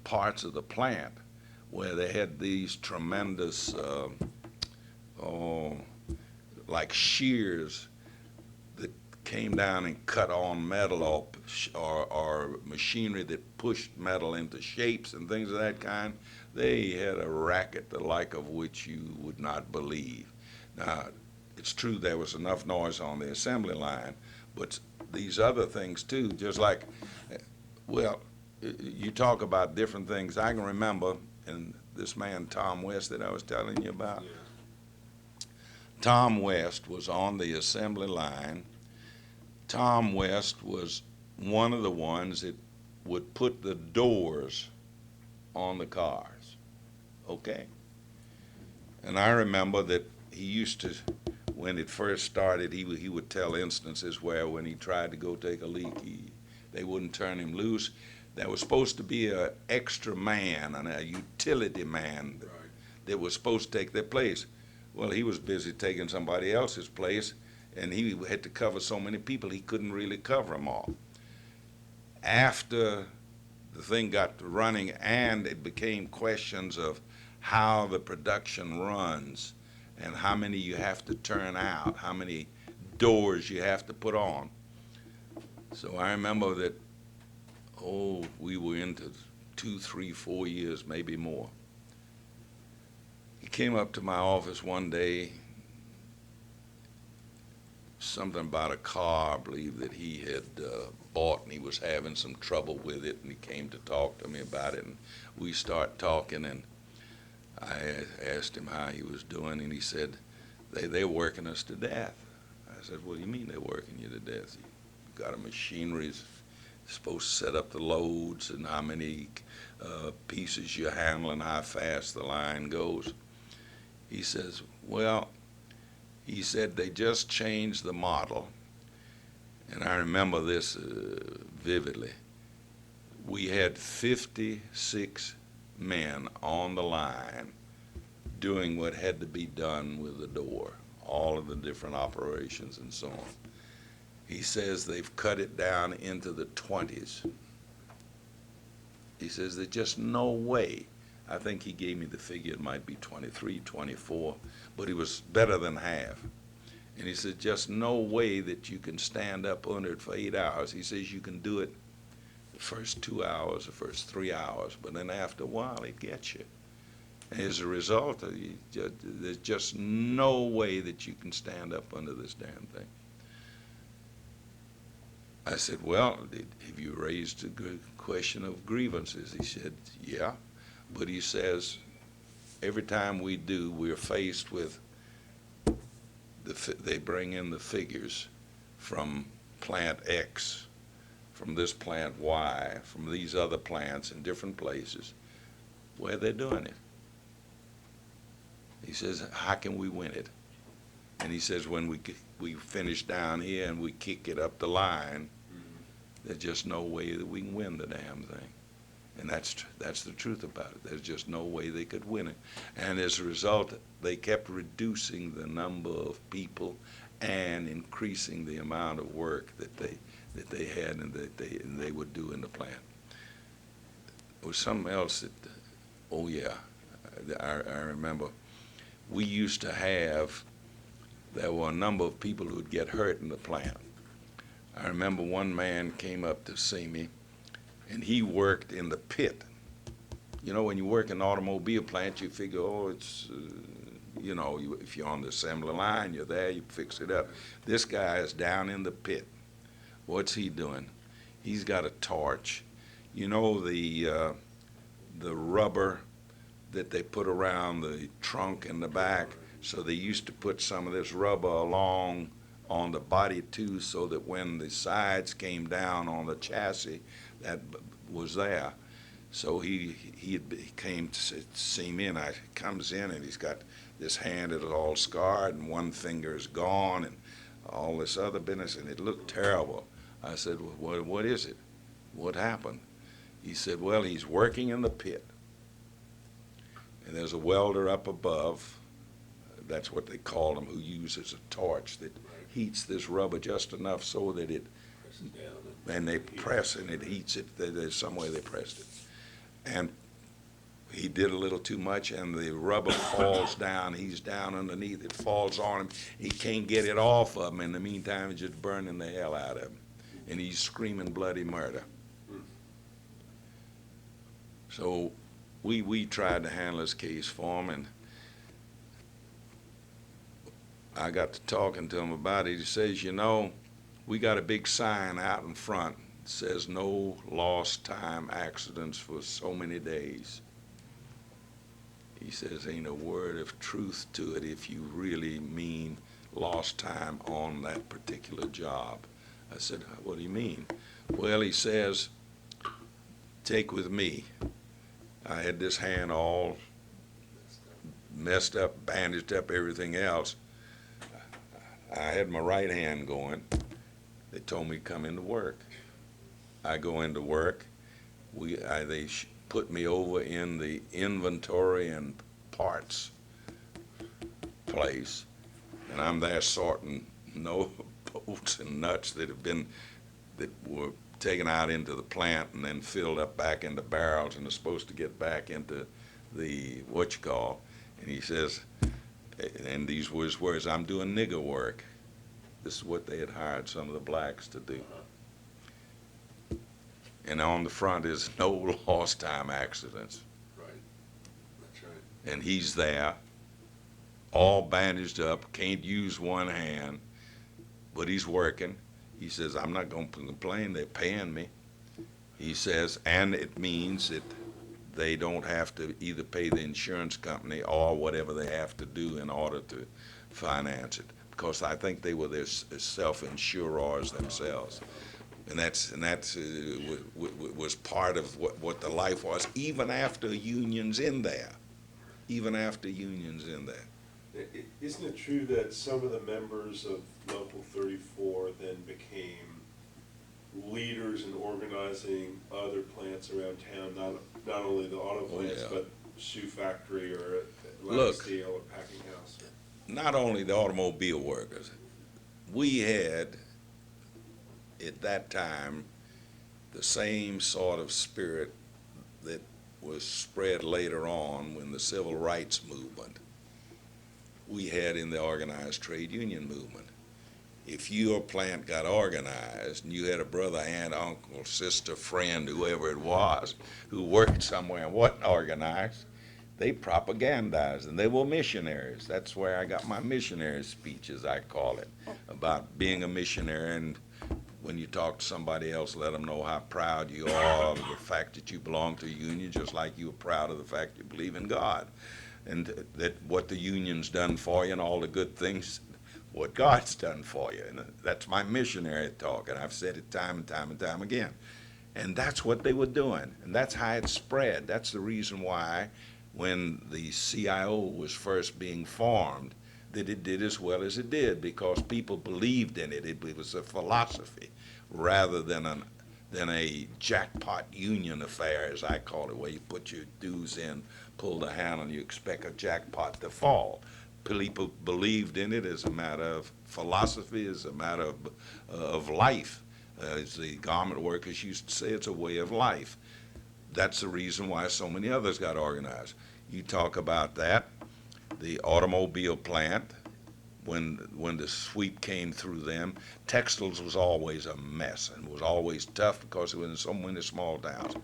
parts of the plant where they had these tremendous, like shears that came down and cut on metal, or machinery that pushed metal into shapes and things of that kind, they had a racket the like of which you would not believe. Now, it's true there was enough noise on the assembly line, but these other things too, just like, well, you talk about different things. I can remember, and this man Tom West that I was telling you about, Yeah. Tom West was on the assembly line. Tom West was one of the ones that would put the doors on the cars. Okay? And I remember that he used to, when it first started, he would tell instances where when he tried to go take a leak, they wouldn't turn him loose. There was supposed to be an extra man, and a utility man that was supposed to take their place. Well, he was busy taking somebody else's place, and he had to cover so many people, he couldn't really cover them all. After the thing got running and it became questions of how the production runs and how many you have to turn out, how many doors you have to put on. So I remember that, we were into 2, 3, 4 years, maybe more. He came up to my office one day, something about a car, I believe, that he had bought, and he was having some trouble with it, and he came to talk to me about it, and we start talking, and I asked him how he was doing, and he said, they're working us to death. I said, what do you mean they're working you to death? You've got a machinery supposed to set up the loads and how many pieces you're handling, how fast the line goes. He says, well, he said they just changed the model, and I remember this vividly. We had 56 men on the line doing what had to be done with the door, all of the different operations and so on. He says they've cut it down into the 20s. He says there's just no way. I think he gave me the figure, it might be 23, 24, but it was better than half. And he said, just no way that you can stand up under it for 8 hours. He says you can do it the first 2 hours, the first 3 hours, but then after a while it gets you. And as a result, there's just no way that you can stand up under this damn thing. I said, well, have you raised a question of grievances? He said, yeah. But he says, every time we do, we're faced with, they bring in the figures from plant X, from this plant Y, from these other plants in different places, where they're doing it. He says, how can we win it? And he says, when we finish down here and we kick it up the line, there's just no way that we can win the damn thing. And that's the truth about it. There's just no way they could win it. And as a result, they kept reducing the number of people and increasing the amount of work that they had and that they would do in the plant. There was something else that, oh yeah, I remember. We used to have, there were a number of people who would get hurt in the plant. I remember one man came up to see me, and he worked in the pit. You know, when you work in an automobile plant, you figure, it's, if you're on the assembly line, you're there, you fix it up. This guy is down in the pit. What's he doing? He's got a torch. You know the rubber that they put around the trunk and the back? So they used to put some of this rubber along on the body too, so that when the sides came down on the chassis, that was there. So he came to see me, and I comes in, and he's got this hand that is all scarred, and one finger is gone, and all this other business, and it looked terrible. I said, well, what is it? What happened? He said, well, he's working in the pit, and there's a welder up above. That's what they call him, who uses a torch that heats this rubber just enough so that it, and they press and it heats it. There's some way they pressed it. And he did a little too much, and the rubber falls down. He's down underneath. It falls on him. He can't get it off of him. In the meantime, it's just burning the hell out of him. And he's screaming bloody murder. So we tried to handle his case for him, and I got to talking to him about it. He says, we got a big sign out in front that says no lost time accidents for so many days. He says, ain't a word of truth to it if you really mean lost time on that particular job. I said, what do you mean? Well, he says, take with me. I had this hand all messed up, bandaged up, everything else. I had my right hand going. They told me to come into work. I go into work. They put me over in the inventory and parts place, and I'm there sorting bolts and nuts that were taken out into the plant and then filled up back into barrels and are supposed to get back into the and he says, and these were his words, I'm doing nigger work. This is what they had hired some of the blacks to do. And on the front is no lost time accidents. Right. That's right. And he's there, all bandaged up, can't use one hand, but he's working. He says, I'm not going to complain, they're paying me. He says, and it means that they don't have to either pay the insurance company or whatever they have to do in order to finance it. Because I think they were their self-insurers themselves. And that's was part of what the life was, even after unions in there. Even after unions in there. Isn't it true that some of the members of Local 34 then became leaders in organizing other plants around town, not only the auto plants, yeah. but shoe factory or Look. steel or packing house? Not only the automobile workers, we had at that time the same sort of spirit that was spread later on when the civil rights movement we had in the organized trade union movement. If your plant got organized and you had a brother, aunt, uncle, sister, friend, whoever it was, who worked somewhere and wasn't organized, they propagandized, and they were missionaries. That's where I got my missionary speech, as I call it, about being a missionary. And when you talk to somebody else, let them know how proud you are of the fact that you belong to a union, just like you were proud of the fact you believe in God. And that what the union's done for you and all the good things, what God's done for you. And that's my missionary talk, and I've said it time and time and time again. And that's what they were doing, and that's how it spread. That's the reason why when the CIO was first being formed, that it did as well as it did, because people believed in it. It was a philosophy rather than a jackpot union affair, as I call it, where you put your dues in, pull the handle, and you expect a jackpot to fall. People believed in it as a matter of philosophy, as a matter of life. As the garment workers used to say, it's a way of life. That's the reason why so many others got organized. You talk about that, the automobile plant, when the sweep came through them, textiles was always a mess and was always tough because it was in so many small towns.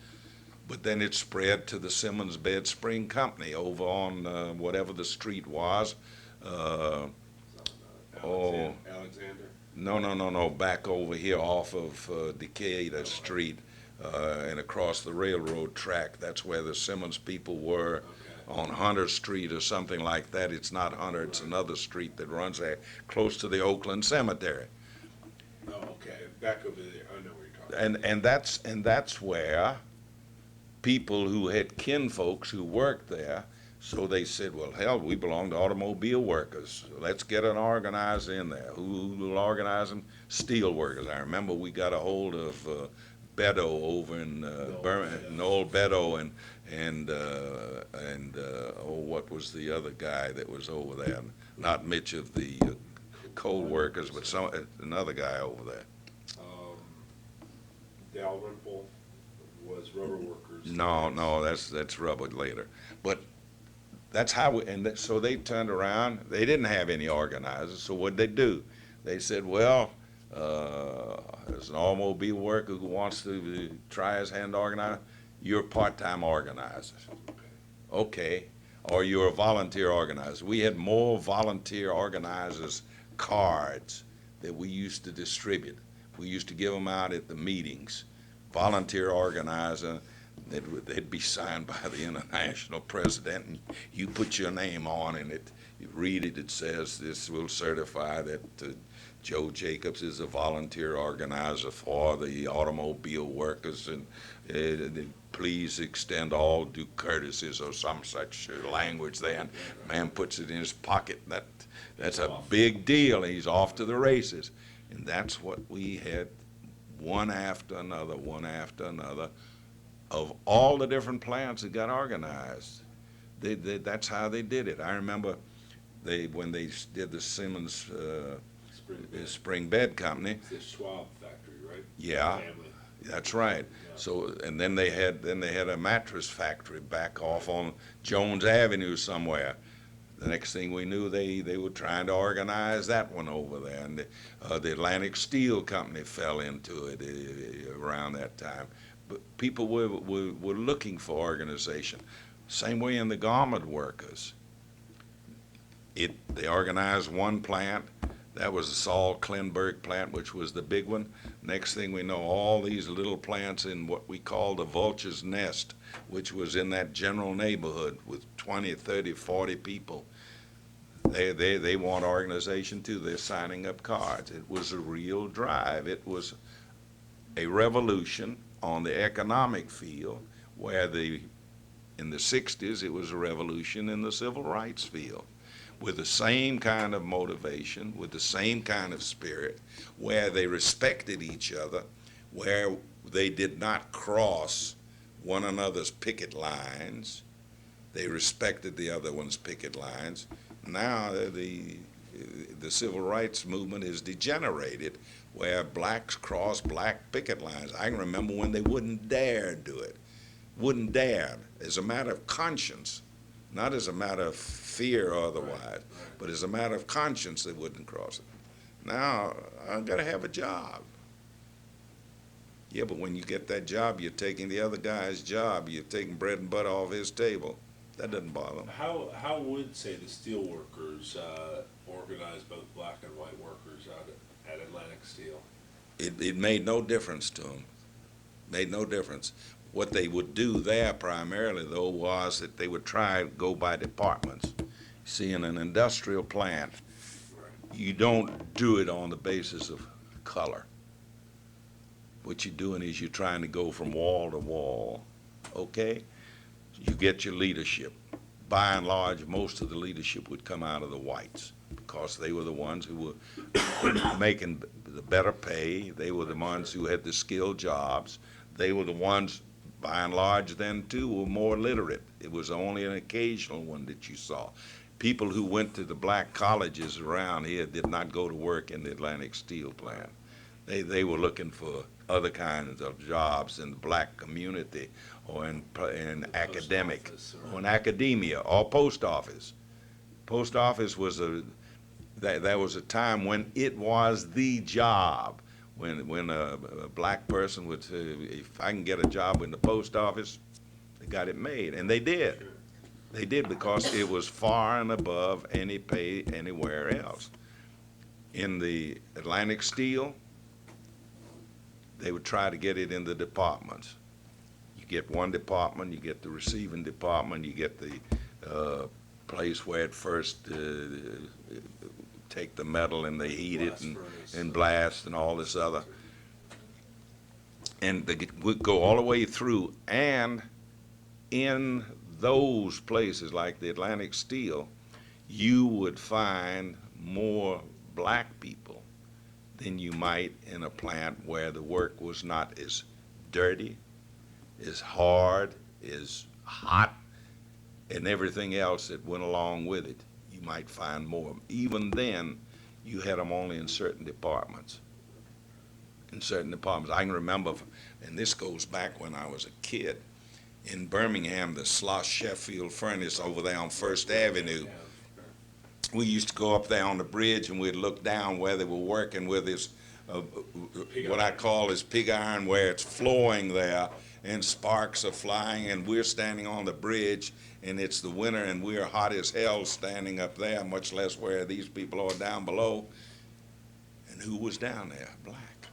But then it spread to the Simmons Bed Spring Company over on whatever the street was. Alexander? No, back over here off of Decatur Street and across the railroad track. That's where the Simmons people were. Okay. On Hunter Street or something like that. It's not Hunter, it's another street that runs there, close to the Oakland Cemetery. Oh, okay, back over there, I know where you're talking about. And that's where people who had kinfolks who worked there, so they said, well, hell, we belong to automobile workers. Let's get an organizer in there. Who will organize them? Steel workers. I remember we got a hold of Beto over in Birmingham, Noel Beto, and what was the other guy that was over there? Not Mitch of the coal workers, but another guy over there. Dalrymple was rubber workers. No, that's rubber later. But that's how so they turned around. They didn't have any organizers, so what'd they do? They said, well, there's an automobile worker who wants to try his hand to organize. You're a part-time organizer. Okay. Or you're a volunteer organizer. We had more volunteer organizers cards that we used to distribute. We used to give them out at the meetings. Volunteer organizer, they'd be signed by the international president, and you put your name on, and you read it, it says this will certify that Joe Jacobs is a volunteer organizer for the automobile workers, and please extend all due courtesies or some such language there. And man puts it in his pocket. That's a big deal. He's off to the races. And that's what we had, one after another, of all the different plants that got organized. That's how they did it. I remember when they did the Simmons Spring Bed Company. It's the Schwab factory, right? Yeah, Family. that's right. Yeah. So, and then they had a mattress factory back off on Jones Avenue somewhere. The next thing we knew, they were trying to organize that one over there, and the Atlantic Steel Company fell into it around that time. But people were looking for organization. Same way in the garment workers. They organized one plant. That was the Saul Klinberg plant, which was the big one. Next thing we know, all these little plants in what we call the Vulture's Nest, which was in that general neighborhood with 20, 30, 40 people. They want organization too. They're signing up cards. It was a real drive. It was a revolution on the economic field, where in the 60s it was a revolution in the civil rights field, with the same kind of motivation, with the same kind of spirit, where they respected each other, where they did not cross one another's picket lines. They respected the other one's picket lines. Now the civil rights movement is degenerated, where blacks cross black picket lines. I can remember when they wouldn't dare do it. Wouldn't dare, as a matter of conscience, not as a matter of fear or otherwise, but as a matter of conscience, they wouldn't cross it. Now, I've got to have a job. Yeah, but when you get that job, you're taking the other guy's job. You're taking bread and butter off his table. That doesn't bother them. How would, say, the steel workers organize both black and white workers out at Atlantic Steel? It made no difference to them. Made no difference. What they would do there primarily, though, was that they would try to go by departments. See, in an industrial plant, you don't do it on the basis of color. What you're doing is you're trying to go from wall to wall, okay? You get your leadership. By and large, most of the leadership would come out of the whites, because they were the ones who were making the better pay. They were the ones who had the skilled jobs. They were the ones, by and large, then too, were more literate. It was only an occasional one that you saw. People who went to the black colleges around here did not go to work in the Atlantic Steel plant. They were looking for other kinds of jobs in the black community, or in academic, or in academia, or post office. Post office was that was a time when it was the job. When a black person would say, if I can get a job in the post office, they got it made, and they did. They did, because it was far and above any pay anywhere else. In the Atlantic Steel, they would try to get it in the departments. You get one department, you get the receiving department, you get the place where it first take the metal and they heat it and blast and all this other. And they would go all the way through, and in those places like the Atlantic Steel, you would find more black people than you might in a plant where the work was not as dirty, as hard, as hot, and everything else that went along with it. You might find more. Even then, you had them only in certain departments. In certain departments. I can remember, and this goes back when I was a kid, in Birmingham, the Sloss Sheffield furnace over there on First Avenue. We used to go up there on the bridge, and we'd look down where they were working with this, what I call this pig iron, where it's flowing there, and sparks are flying, and we're standing on the bridge, and it's the winter, and we're hot as hell standing up there, much less where these people are down below. And who was down there? Black.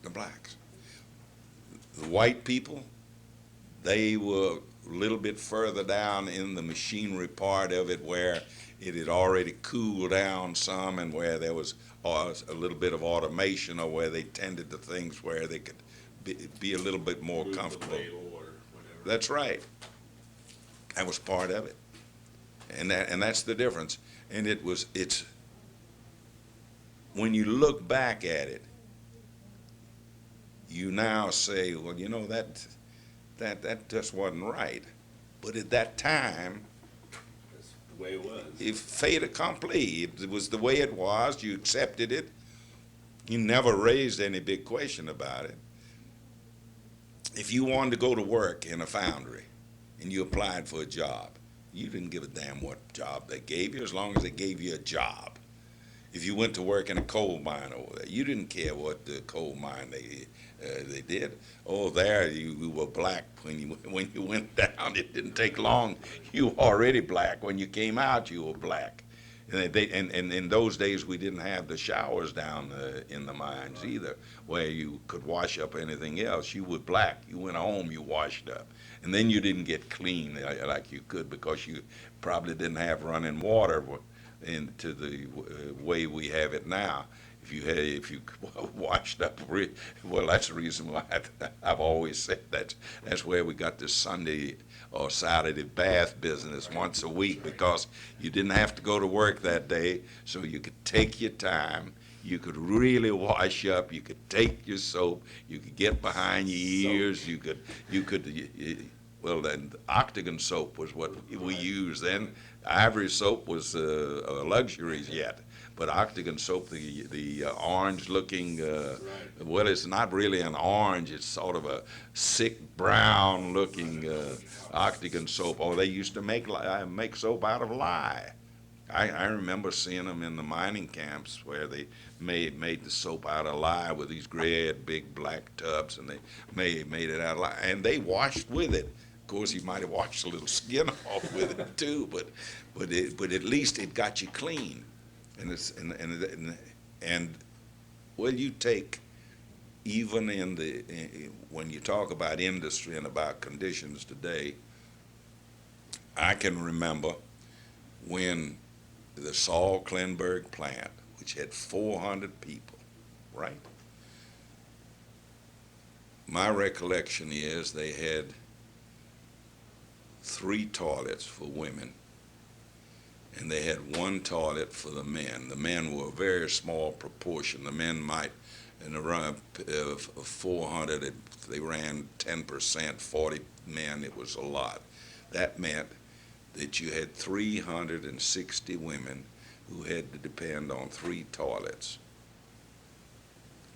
The blacks. The white people, they were a little bit further down in the machinery part of it where it had already cooled down some and where there was a little bit of automation, or where they tended to things where they could be a little bit more Move the comfortable. ladle or whatever. That's right. That was part of it. And that's the difference. And it's when you look back at it, you now say, well, you know, that just wasn't right. But at that time, That's the way it was. if fait accompli, it was the way it was, you accepted it, you never raised any big question about it. If you wanted to go to work in a foundry and you applied for a job, you didn't give a damn what job they gave you as long as they gave you a job. If you went to work in a coal mine over there, you didn't care what the coal mine they did. Oh, there you were black when you went down. It didn't take long. You were already black. When you came out, you were black. And in those days, we didn't have the showers down in the mines either, where you could wash up anything else. You were black. You went home, you washed up. And then you didn't get clean like you could, because you probably didn't have running water into the way we have it now. If you washed up, well, that's the reason why I've always said that's where we got this Sunday or Saturday bath business once a week, because you didn't have to go to work that day, so you could take your time. You could really wash up. You could take your soap. You could get behind your ears. You could. Well, then Octagon soap was what we used then. Ivory soap was a luxury yet, but Octagon soap, the orange-looking, well, it's not really an orange. It's sort of a sick brown-looking Octagon soap. Oh, they used to make soap out of lye. I remember seeing them in the mining camps where they made the soap out of lye with these great big black tubs, and they made it out of lye, and they washed with it. Of course, you might have washed a little skin off with it too, but at least it got you clean. And well, you take even when you talk about industry and about conditions today, I can remember when the Saul Klinberg plant, which had 400 people, right? My recollection is they had 3 toilets for women, and they had 1 toilet for the men. The men were a very small proportion. The men might, in around 400, they ran 10%, 40 men, it was a lot. That meant that you had 360 women who had to depend on 3 toilets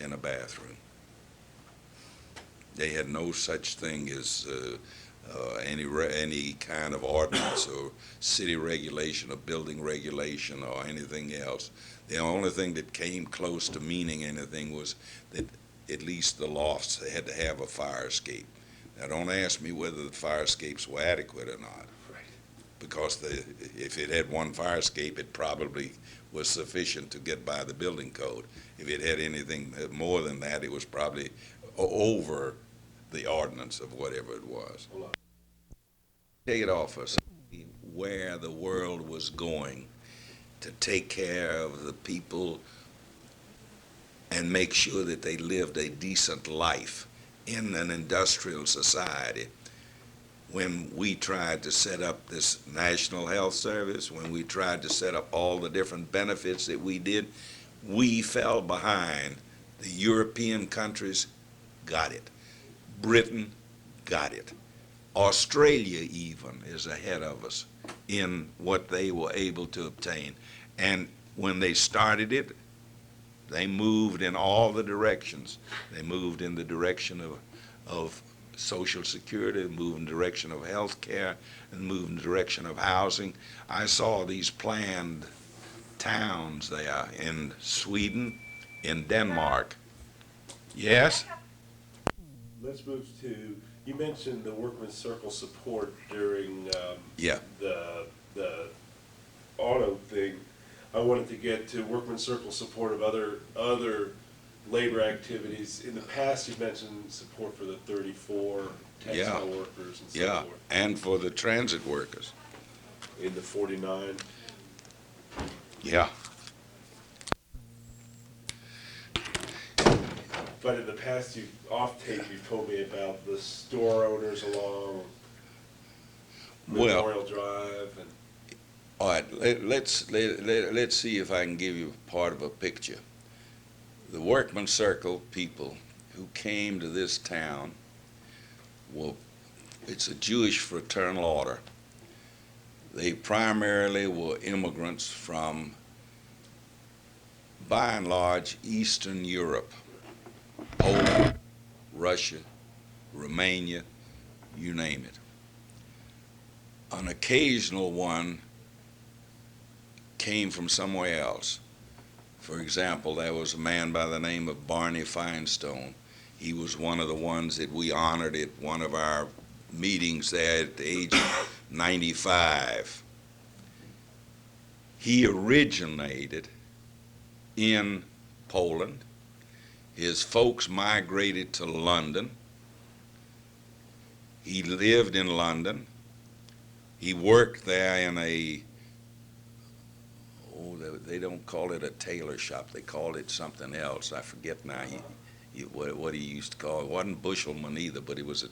in a bathroom. They had no such thing as any kind of ordinance or city regulation or building regulation or anything else. The only thing that came close to meaning anything was that at least the lofts had to have a fire escape. Now, don't ask me whether the fire escapes were adequate or not, because if it had 1 fire escape, it probably was sufficient to get by the building code. If it had anything more than that, it was probably over the ordinance of whatever it was. Take it off us where the world was going to take care of the people and make sure that they lived a decent life in an industrial society. When we tried to set up this National Health Service, when we tried to set up all the different benefits that we did, we fell behind. The European countries got it. Britain got it. Australia even is ahead of us in what they were able to obtain. And when they started it, they moved in all the directions. They moved in the direction of Social Security, moved in the direction of health care, and moved in the direction of housing. I saw these planned towns there in Sweden, in Denmark. Yes? Let's move to, you mentioned the Workman's Circle support during the auto thing. I wanted to get to Workman's Circle support of other labor activities. In the past, you've mentioned support for the 34 textile workers and so Yeah, forth. and for the transit workers. In the 49. Yeah. But in the past, off tape, you've told me about the store owners along Well, Memorial Drive and. all right, let's see if I can give you part of a picture. The Workman's Circle people who came to this town, well, it's a Jewish fraternal order. They primarily were immigrants from, by and large, Eastern Europe, Poland, Russia, Romania, you name it. An occasional one came from somewhere else. For example, there was a man by the name of Barney Finestone. He was one of the ones that we honored at one of our meetings there at the age of 95. He originated in Poland. His folks migrated to London. He lived in London. He worked there in they don't call it a tailor shop. They called it something else. I forget now what he used to call it. It wasn't Bushelman either, but it was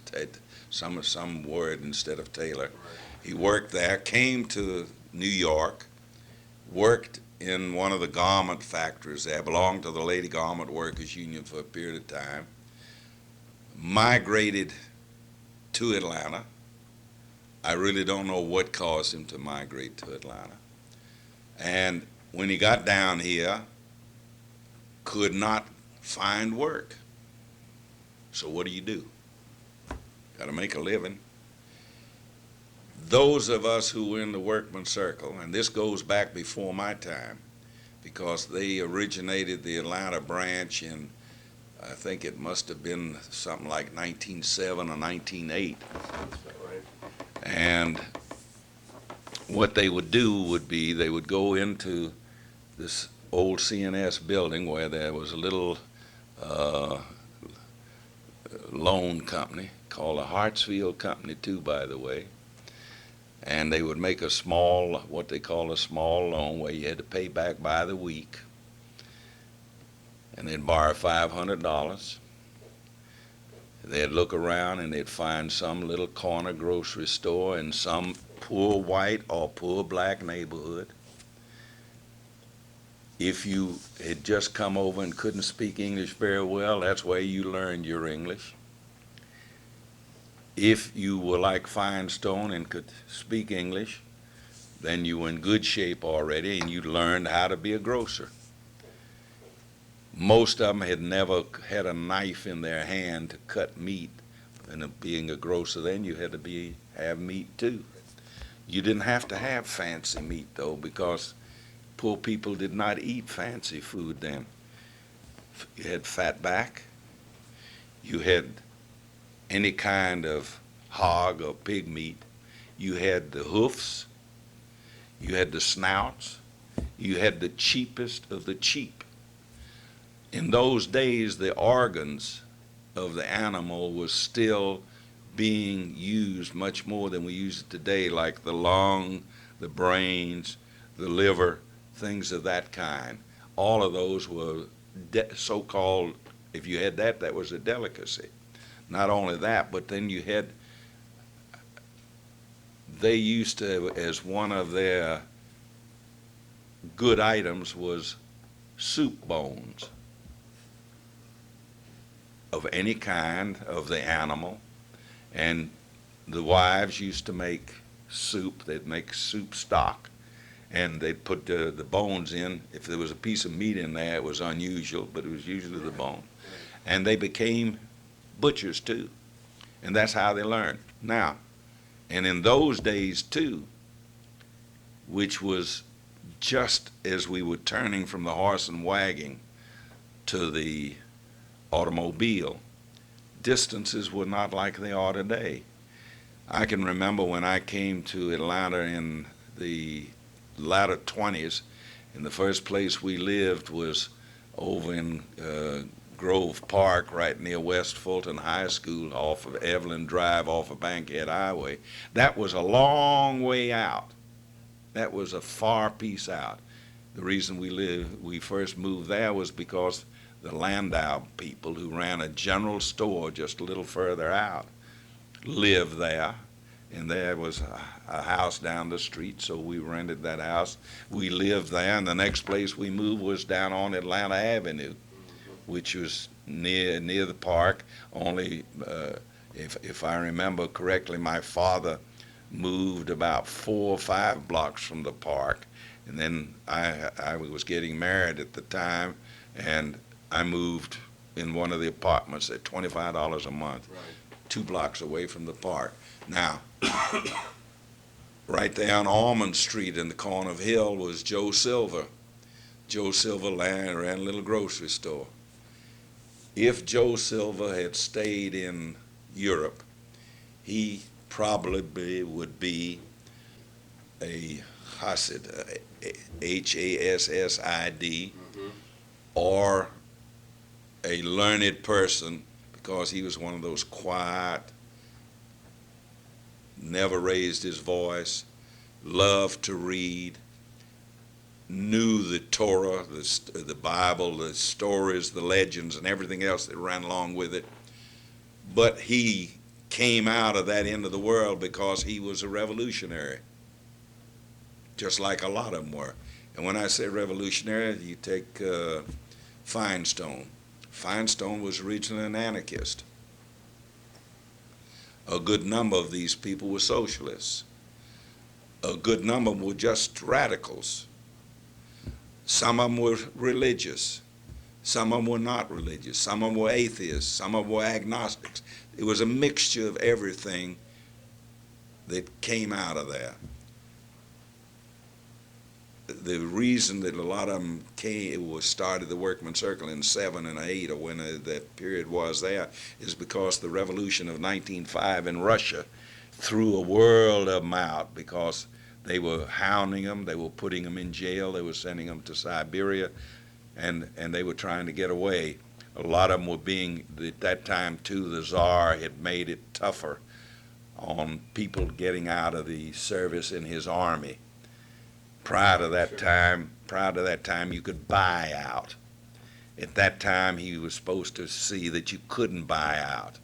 some word instead of tailor. He worked there, came to New York, worked in one of the garment factories there, belonged to the Lady Garment Workers Union for a period of time, migrated to Atlanta. I really don't know what caused him to migrate to Atlanta. And when he got down here, could not find work. So what do? Got to make a living. Those of us who were in the Workman's Circle, and this goes back before my time, because they originated the Atlanta branch in, I think it must have been something like 1907 or 1908. And what they would do would be they would go into this old CNS building where there was a little loan company called a Hartsfield Company too, by the way. And they would make a small, what they call a small loan, where you had to pay back by the week. And they'd borrow $500. They'd look around and they'd find some little corner grocery store in some poor white or poor black neighborhood. If you had just come over and couldn't speak English very well, that's where you learned your English. If you were like Finestone and could speak English, then you were in good shape already and you learned how to be a grocer. Most of them had never had a knife in their hand to cut meat, and being a grocer then you had to have meat too. You didn't have to have fancy meat though, because poor people did not eat fancy food then. You had fatback, you had any kind of hog or pig meat, you had the hoofs, you had the snouts, you had the cheapest of the cheap. In those days, the organs of the animal was still being used much more than we use it today, like the lung, the brains, the liver, things of that kind. All of those were so-called, if you had that, that was a delicacy. Not only that, but then they used to, as one of their good items was soup bones of any kind of the animal, and the wives used to make soup. They'd make soup stock, and they'd put the bones in. If there was a piece of meat in there, it was unusual, but it was usually the bone. And they became butchers too, and that's how they learned. Now, and in those days too, which was just as we were turning from the horse and wagon to the automobile, distances were not like they are today. I can remember when I came to Atlanta in the latter 20s, and the first place we lived was over in Grove Park right near West Fulton High School off of Evelyn Drive off of Bankhead Highway. That was a long way out. That was a far piece out. The reason we first moved there was because the Landau people who ran a general store just a little further out lived there, and there was a house down the street, so we rented that house. We lived there, and the next place we moved was down on Atlanta Avenue, which was near the park. Only, if I remember correctly, my father moved about 4 or 5 blocks from the park, and then I was getting married at the time, and I moved in one of the apartments at $25 a month, Right. 2 blocks away from the park. Now, right there on Almond Street in the corner of Hill was Joe Silver. Joe Silver ran a little grocery store. If Joe Silver had stayed in Europe, he probably would be a Hassid, Hassid, or a learned person, because he was one of those quiet, never raised his voice, loved to read, knew the Torah, the Bible, the stories, the legends, and everything else that ran along with it. But he came out of that end of the world because he was a revolutionary, just like a lot of them were. And when I say revolutionary, you take Feinstein. Feinstein was originally an anarchist. A good number of these people were socialists. A good number were just radicals. Some of them were religious. Some of them were not religious. Some of them were atheists. Some of them were agnostics. It was a mixture of everything that came out of there. The reason that a lot of them started the Workmen's Circle in 7 and 8, or when that period was there, is because the revolution of 1905 in Russia threw a world of them out, because they were hounding them, they were putting them in jail, they were sending them to Siberia, and they were trying to get away. A lot of them were being, at that time too, the Tsar had made it tougher on people getting out of the service in his army. Prior to that time, you could buy out. At that time, he was supposed to see that you couldn't buy out.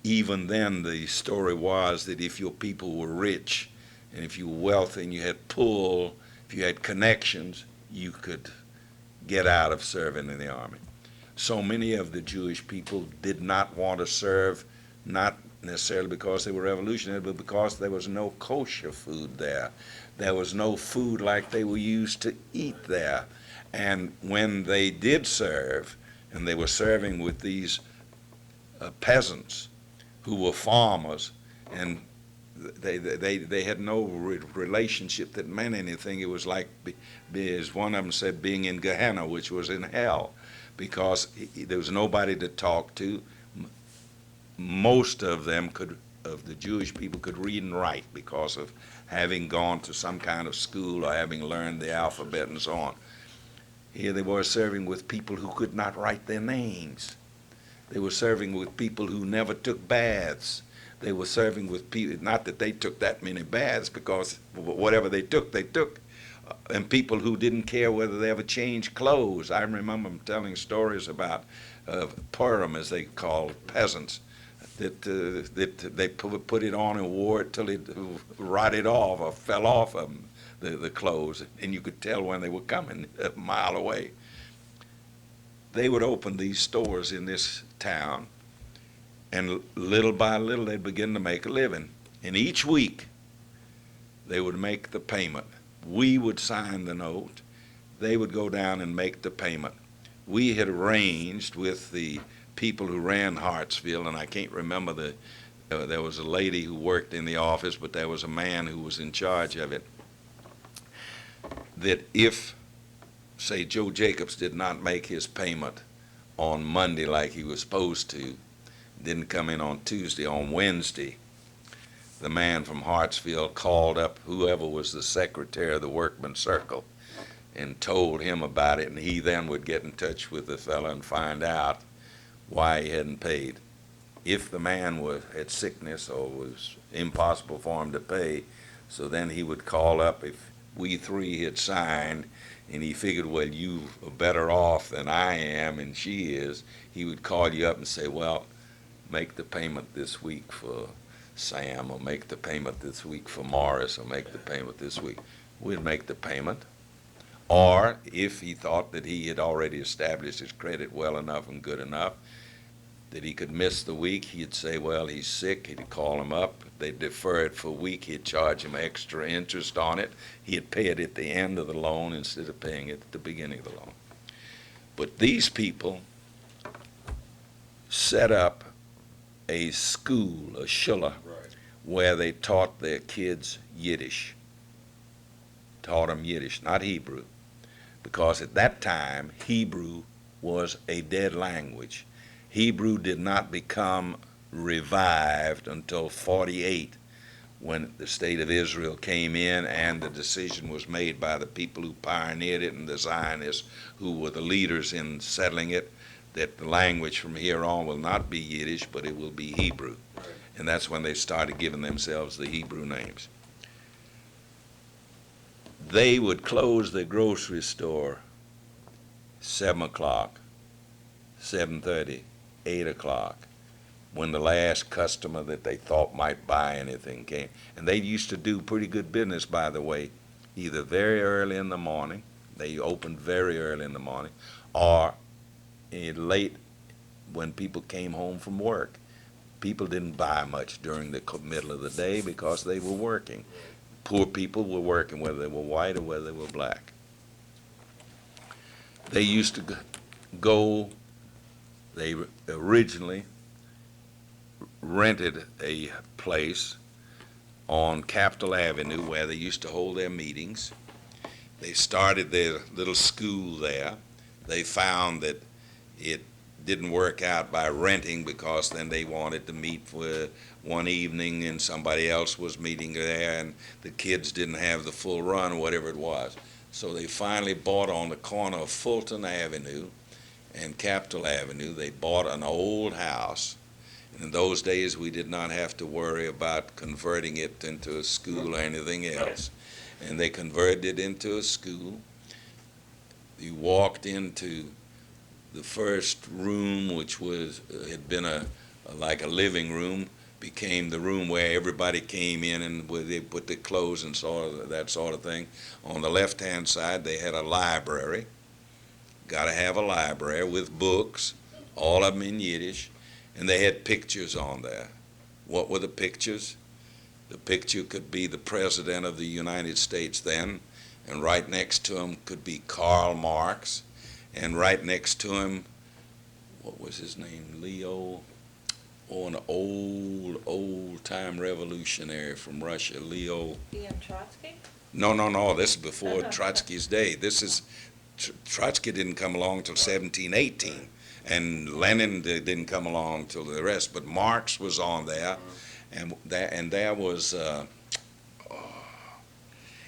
Even then, the story was that if your people were rich, and if you were wealthy and you had pull, if you had connections, you could get out of serving in the army. So many of the Jewish people did not want to serve, not necessarily because they were revolutionary, but because there was no kosher food there. There was no food like they were used to eat there. And when they did serve, and they were serving with these peasants who were farmers, and they had no relationship that meant anything. It was like, as one of them said, being in Gehenna, which was in hell, because there was nobody to talk to. Most of them of the Jewish people could read and write because of having gone to some kind of school or having learned the alphabet and so on. Here they were serving with people who could not write their names. They were serving with people who never took baths. They were serving with people, not that they took that many baths, because whatever they took, and people who didn't care whether they ever changed clothes. I remember them telling stories about Purim, as they called peasants, that they put it on and wore it till it rotted off or fell off of them, the clothes, and you could tell when they were coming a mile away. They would open these stores in this town, and little by little they'd begin to make a living. And each week they would make the payment. We would sign the note. They would go down and make the payment. We had arranged with the people who ran Hartsfield, and I can't remember there was a lady who worked in the office, but there was a man who was in charge of it, that if, say, Joe Jacobs did not make his payment on Monday like he was supposed to, didn't come in on Tuesday, on Wednesday, the man from Hartsfield called up whoever was the secretary of the Workmen's Circle, and told him about it, and he then would get in touch with the fella and find out why he hadn't paid. If the man had sickness or was impossible for him to pay, so then he would call up. If we three had signed and he figured, well, you are better off than I am and she is, he would call you up and say, well, make the payment this week for Sam, or make the payment this week for Morris, or make the payment this week. We'd make the payment. Or if he thought that he had already established his credit well enough and good enough that he could miss the week, he'd say, well, he's sick. He'd call him up. They'd defer it for a week. He'd charge him extra interest on it. He'd pay it at the end of the loan instead of paying it at the beginning of the loan. But these people set up a school, a shul, where they taught their kids Yiddish. Taught them Yiddish, not Hebrew. Because at that time, Hebrew was a dead language. Hebrew did not become revived until 48, when the state of Israel came in and the decision was made by the people who pioneered it and the Zionists who were the leaders in settling it, that the language from here on will not be Yiddish, but it will be Hebrew. And that's when they started giving themselves the Hebrew names. They would close their grocery store 7 o'clock, 7:30, 8 o'clock, when the last customer that they thought might buy anything came. And they used to do pretty good business, by the way, either very early in the morning, they opened very early in the morning, or late when people came home from work. People didn't buy much during the middle of the day because they were working. Poor people were working, whether they were white or whether they were black. They used to go, they originally rented a place on Capitol Avenue where they used to hold their meetings. They started their little school there. They found that it didn't work out by renting, because then they wanted to meet for one evening and somebody else was meeting there and the kids didn't have the full run or whatever it was. So they finally bought on the corner of Fulton Avenue and Capitol Avenue. They bought an old house. And in those days we did not have to worry about converting it into a school or anything else. And they converted it into a school. You walked into the first room, which was had been like a living room, became the room where everybody came in and where they put their clothes and that sort of thing. On the left-hand side, they had a library. Got to have a library with books, all of them in Yiddish, and they had pictures on there. What were the pictures? The picture could be the President of the United States then, and right next to him could be Karl Marx. And right next to him, what was his name? Leo, an old-time revolutionary from Russia, Leo. E.M. Trotsky? No, this is before Trotsky's day. This is, Trotsky didn't come along till 1718, and Lenin didn't come along till the rest, but Marx was on there, and there was,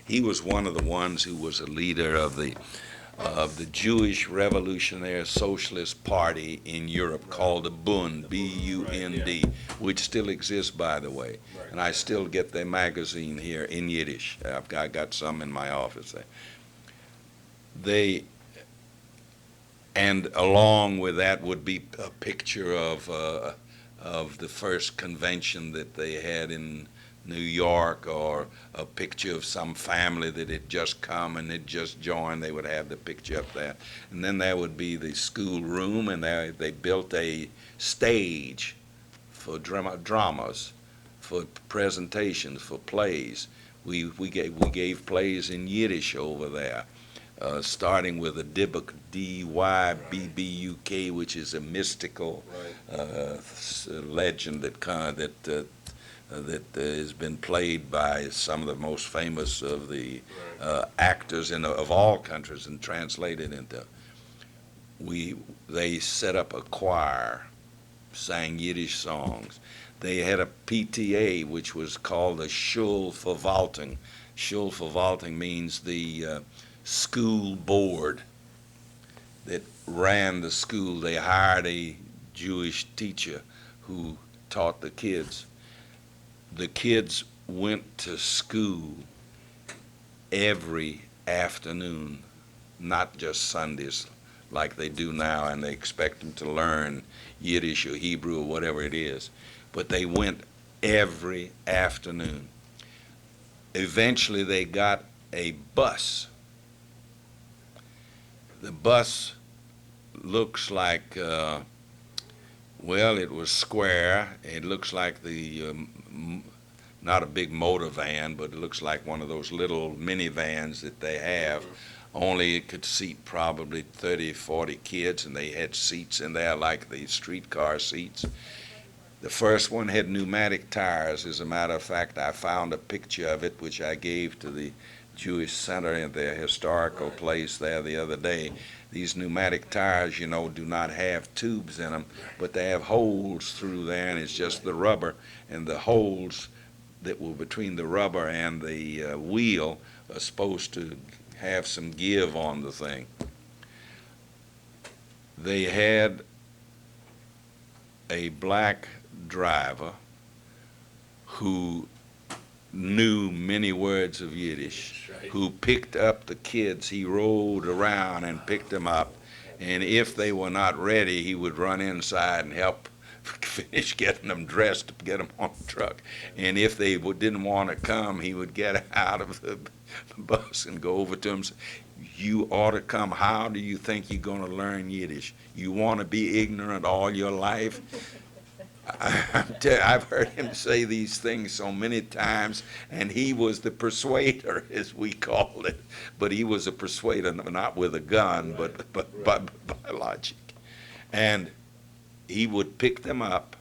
he was one of the ones who was a leader of the Jewish Revolutionary Socialist Party in Europe, called the Bund, B-U-N-D, which still exists, by the way. And I still get their magazine here in Yiddish. I got some in my office there. And along with that would be a picture of the first convention that they had in New York, or a picture of some family that had just come and had just joined. They would have the picture up there. And then there would be the school room, and they built a stage for dramas, for presentations, for plays. We gave plays in Yiddish over there, starting with a Dybbuk, D-Y-B-B-U-K, which is a mystical legend that has been played by some of the most famous of the actors of all countries and translated into. They set up a choir, sang Yiddish songs. They had a PTA, which was called a Schulverwaltung. Schulverwaltung means the school board that ran the school. They hired a Jewish teacher who taught the kids. The kids went to school every afternoon, not just Sundays like they do now, and they expect them to learn Yiddish or Hebrew or whatever it is. But they went every afternoon. Eventually, they got a bus. The bus looks like, well, it was square. It looks like not a big motor van, but it looks like one of those little minivans that they have. Only it could seat probably 30, 40 kids, and they had seats in there like the streetcar seats. The first one had pneumatic tires. As a matter of fact, I found a picture of it, which I gave to the Jewish Center in their historical place there the other day. These pneumatic tires, you know, do not have tubes in them, but they have holes through there, and it's just the rubber, and the holes that were between the rubber and the wheel are supposed to have some give on the thing. They had a black driver who knew many words of Yiddish, who picked up the kids. He rode around and picked them up, and if they were not ready, he would run inside and help finish getting them dressed to get them on the truck. And if they didn't want to come, he would get out of the bus and go over to them and say, "You ought to come. How do you think you're going to learn Yiddish? You want to be ignorant all your life?" I've heard him say these things so many times, and he was the persuader, as we called it. But he was a persuader, not with a gun, but by logic. And he would pick them up,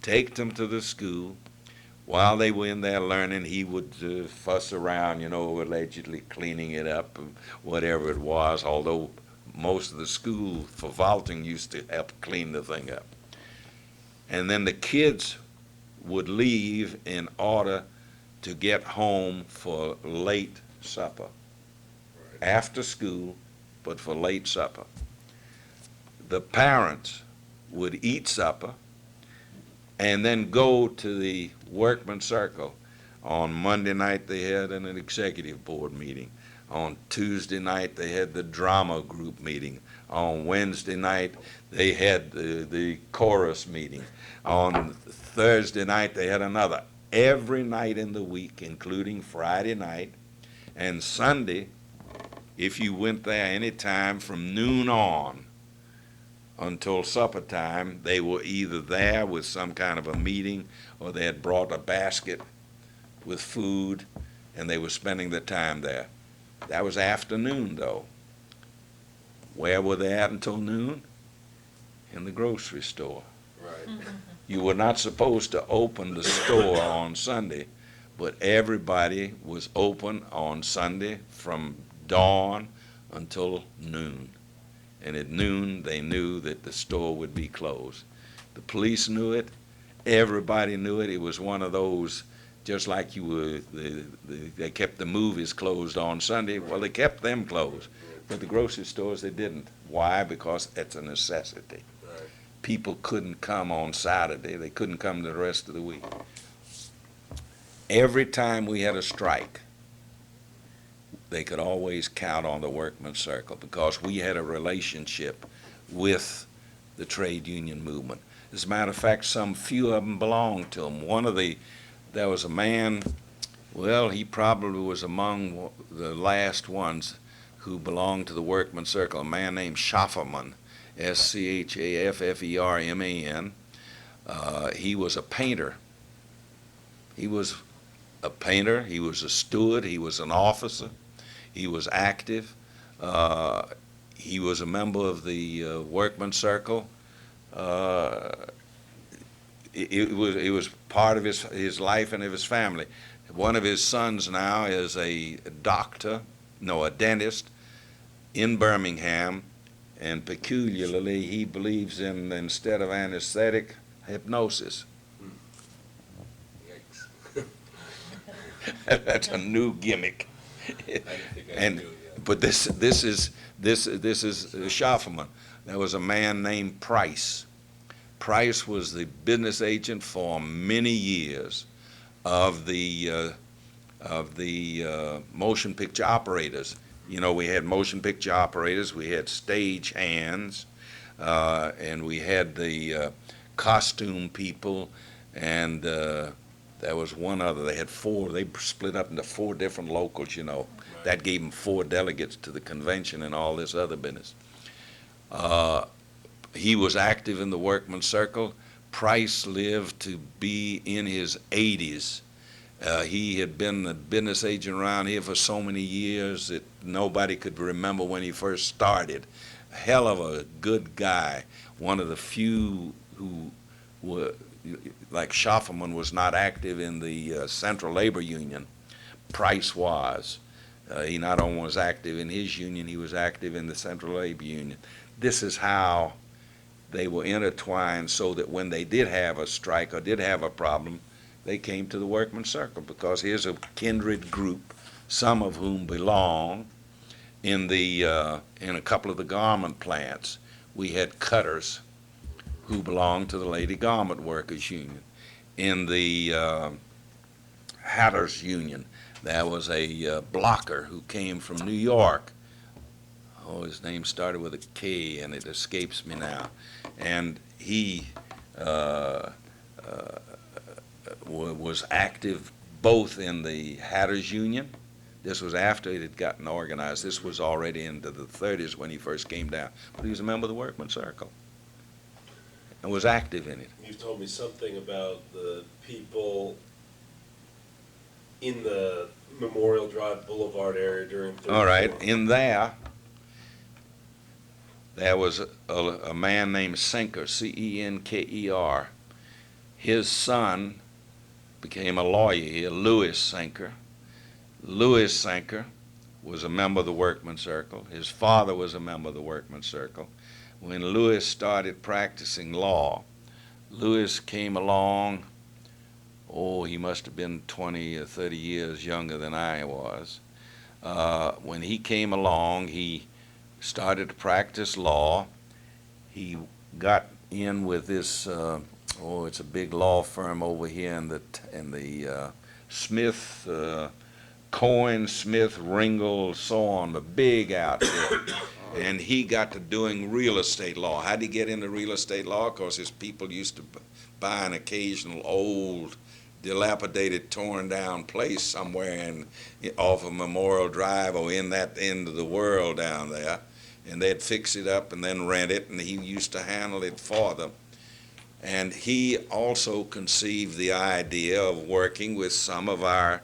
take them to the school. While they were in there learning, he would fuss around, you know, allegedly cleaning it up, whatever it was, although most of the school for vaulting used to help clean the thing up. And then the kids would leave in order to get home for late supper. After school, but for late supper. The parents would eat supper and then go to the workman's circle. On Monday night, they had an executive board meeting. On Tuesday night, they had the drama group meeting. On Wednesday night, they had the chorus meeting. On Thursday night, they had another. Every night in the week, including Friday night and Sunday, if you went there any time from noon on until supper time, they were either there with some kind of a meeting, or they had brought a basket with food, and they were spending their time there. That was afternoon, though. Where were they at until noon? In the grocery store. Right. You were not supposed to open the store on Sunday, but everybody was open on Sunday from dawn until noon. And at noon, they knew that the store would be closed. The police knew it. Everybody knew it. It was one of those, just like you were, they kept the movies closed on Sunday. Well, they kept them closed. But the grocery stores, they didn't. Why? Because it's a necessity. Right. People couldn't come on Saturday. They couldn't come the rest of the week. Every time we had a strike, they could always count on the workman's circle because we had a relationship with the trade union movement. As a matter of fact, some few of them belonged to them. There was a man, well, he probably was among the last ones who belonged to the workman's circle, a man named Schafferman, Schafferman. He was a painter. He was a painter, he was a steward, he was an officer, he was active, he was a member of the workman's circle. It was part of his life and of his family. One of his sons now is a dentist in Birmingham, and peculiarly he believes in, instead of anesthetic, hypnosis. Yikes. That's a new gimmick. I didn't think I And knew yet. but this is Schafferman. There was a man named Price. Price was the business agent for many years of the motion picture operators. You know, we had motion picture operators, we had stage hands, and we had the costume people, and there was one other. They had four. They split up into four different locals, you know. Right. That gave them 4 delegates to the convention and all this other business. He was active in the workman's circle. Price lived to be in his 80s. He had been the business agent around here for so many years that nobody could remember when he first started. Hell of a good guy. One of the few who were, like Schafferman was not active in the Central Labor Union. Price was. He not only was active in his union, he was active in the Central Labor Union. This is how they were intertwined, so that when they did have a strike or did have a problem, they came to the workman's circle, because here's a kindred group, some of whom belong in a couple of the garment plants. We had cutters who belonged to the Lady Garment Workers Union. In the Hatters Union, there was a blocker who came from New York. Oh, his name started with a K, and it escapes me now. And he was active both in the Hatters Union. This was after it had gotten organized. This was already into the 30s when he first came down. But he was a member of the Workman's Circle and was active in it. You've told me something about the people in the Memorial Drive Boulevard area during 34. All right, in there was a man named Senker, C-E-N-K-E-R. His son became a lawyer here, Louis Senker. Louis Senker was a member of the Workman's Circle. His father was a member of the Workman's Circle. When Louis started practicing law, Louis came along, he must have been 20 or 30 years younger than I was. When he came along, he started to practice law. He got in with this, it's a big law firm over here in the Smith, Cohen, Smith, Ringel, so on, the big outfit. And he got to doing real estate law. How did he get into real estate law? Because his people used to buy an occasional old, dilapidated, torn down place somewhere off of Memorial Drive or in that end of the world down there. And they'd fix it up and then rent it, and he used to handle it for them. And he also conceived the idea of working with some of our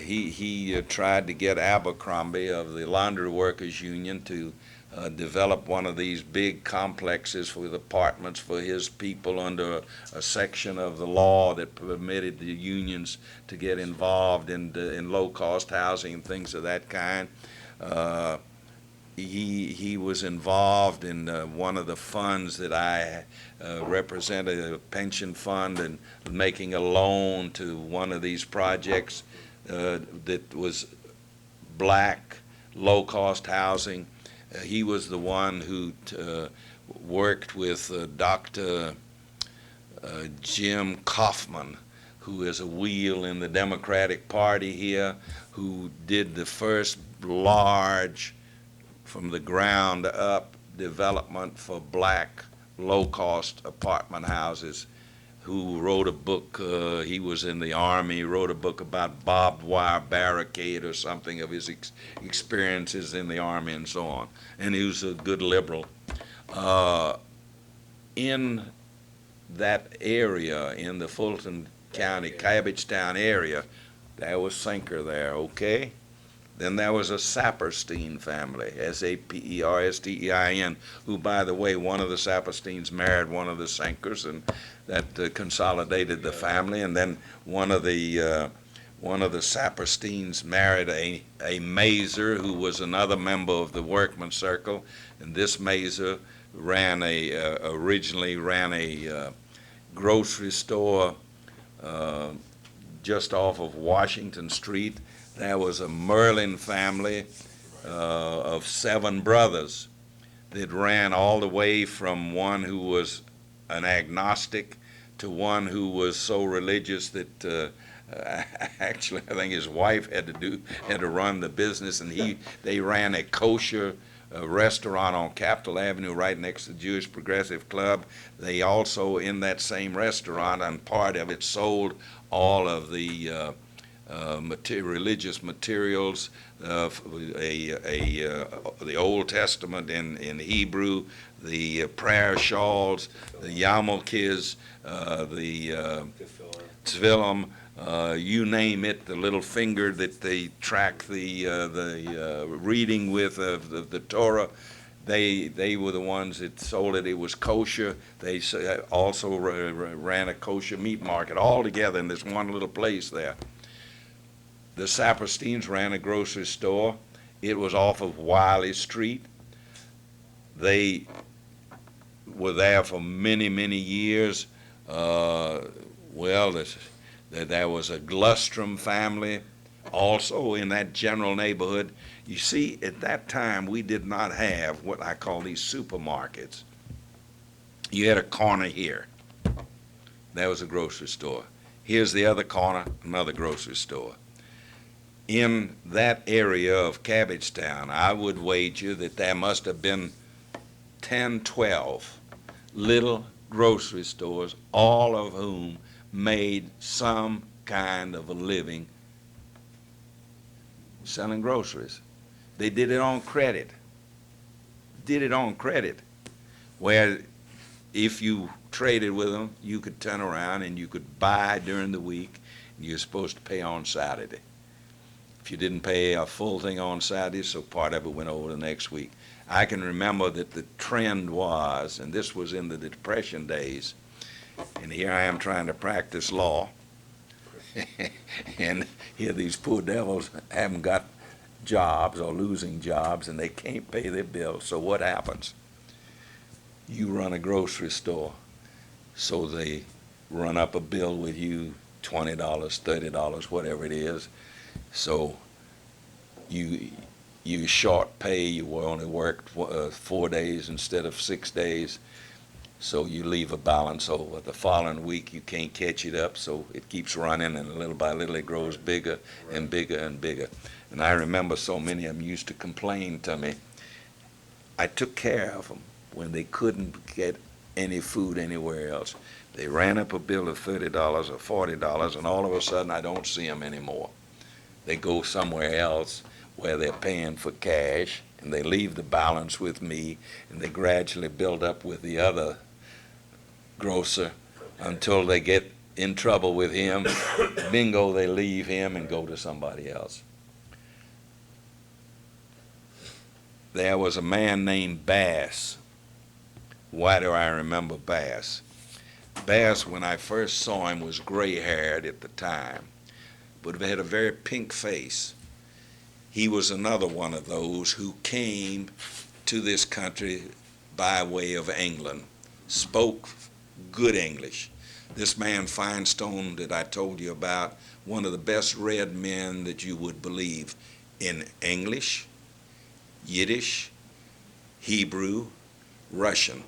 he tried to get Abercrombie of the Laundry Workers Union to develop one of these big complexes with apartments for his people under a section of the law that permitted the unions to get involved in low-cost housing and things of that kind. He was involved in one of the funds that I represented, a pension fund, and making a loan to one of these projects that was black, low-cost housing. He was the one who worked with Dr. Jim Kaufman, who is a wheel in the Democratic Party here, who did the first large, from the ground up, development for black, low-cost apartment houses, who wrote a book, he was in the Army, wrote a book about barbed wire barricade or something of his experiences in the Army and so on. And he was a good liberal. In that area, in the Fulton County, Cabbagetown area, there was Senker there, okay? Then there was a Saperstein family, S-A-P-E-R-S-T-E-I-N, who, by the way, one of the Sapersteins married one of the Senkers, and that consolidated the family. And then one of the Sapersteins married a Mazer, who was another member of the Workman's Circle, and this Mazer originally ran a grocery store just off of Washington Street. there was a Merlin family of 7 brothers that ran all the way from one who was an agnostic to one who was so religious that actually I think his wife had to run the business, and they ran a kosher restaurant on Capitol Avenue right next to the Jewish Progressive Club. They also, in that same restaurant, and part of it, sold all of the religious materials, the Old Testament in Hebrew, the prayer shawls, the yarmulkes, the tefillin, you name it, the little finger that they track the reading with the Torah. They were the ones that sold it. It was kosher. They also ran a kosher meat market all together in this one little place there. The Sapersteins ran a grocery store. It was off of Wiley Street. They were there for many, many years. There was a Glustrom family also in that general neighborhood. You see, at that time, we did not have what I call these supermarkets. You had a corner here. That was a grocery store. Here's the other corner, another grocery store. In that area of Cabbagetown, I would wager that there must have been 10, 12 little grocery stores, all of whom made some kind of a living selling groceries. They did it on credit. Where if you traded with them, you could turn around and you could buy during the week, and you're supposed to pay on Saturday. If you didn't pay a full thing on Saturday, so part of it went over the next week. I can remember that the trend was, and this was in the Depression days, and here I am trying to practice law, and here these poor devils haven't got jobs or losing jobs, and they can't pay their bills. So what happens? You run a grocery store, so they run up a bill with you, $20, $30, whatever it is. So you short pay. You only worked 4 days instead of 6 days. So you leave a balance over. The following week you can't catch it up, so it keeps running, and little by little it grows bigger and bigger and bigger. And I remember so many of them used to complain to me. I took care of them when they couldn't get any food anywhere else. They ran up a bill of $30 or $40, and all of a sudden I don't see them anymore. They go somewhere else where they're paying for cash, and they leave the balance with me, and they gradually build up with the other grocer until they get in trouble with him. Bingo, they leave him and go to somebody else. There was a man named Bass. Why do I remember Bass? Bass, when I first saw him, was gray-haired at the time, but he had a very pink face. He was another one of those who came to this country by way of England, spoke good English. This man Finestone that I told you about, one of the best read men that you would believe in English, Yiddish, Hebrew, Russian.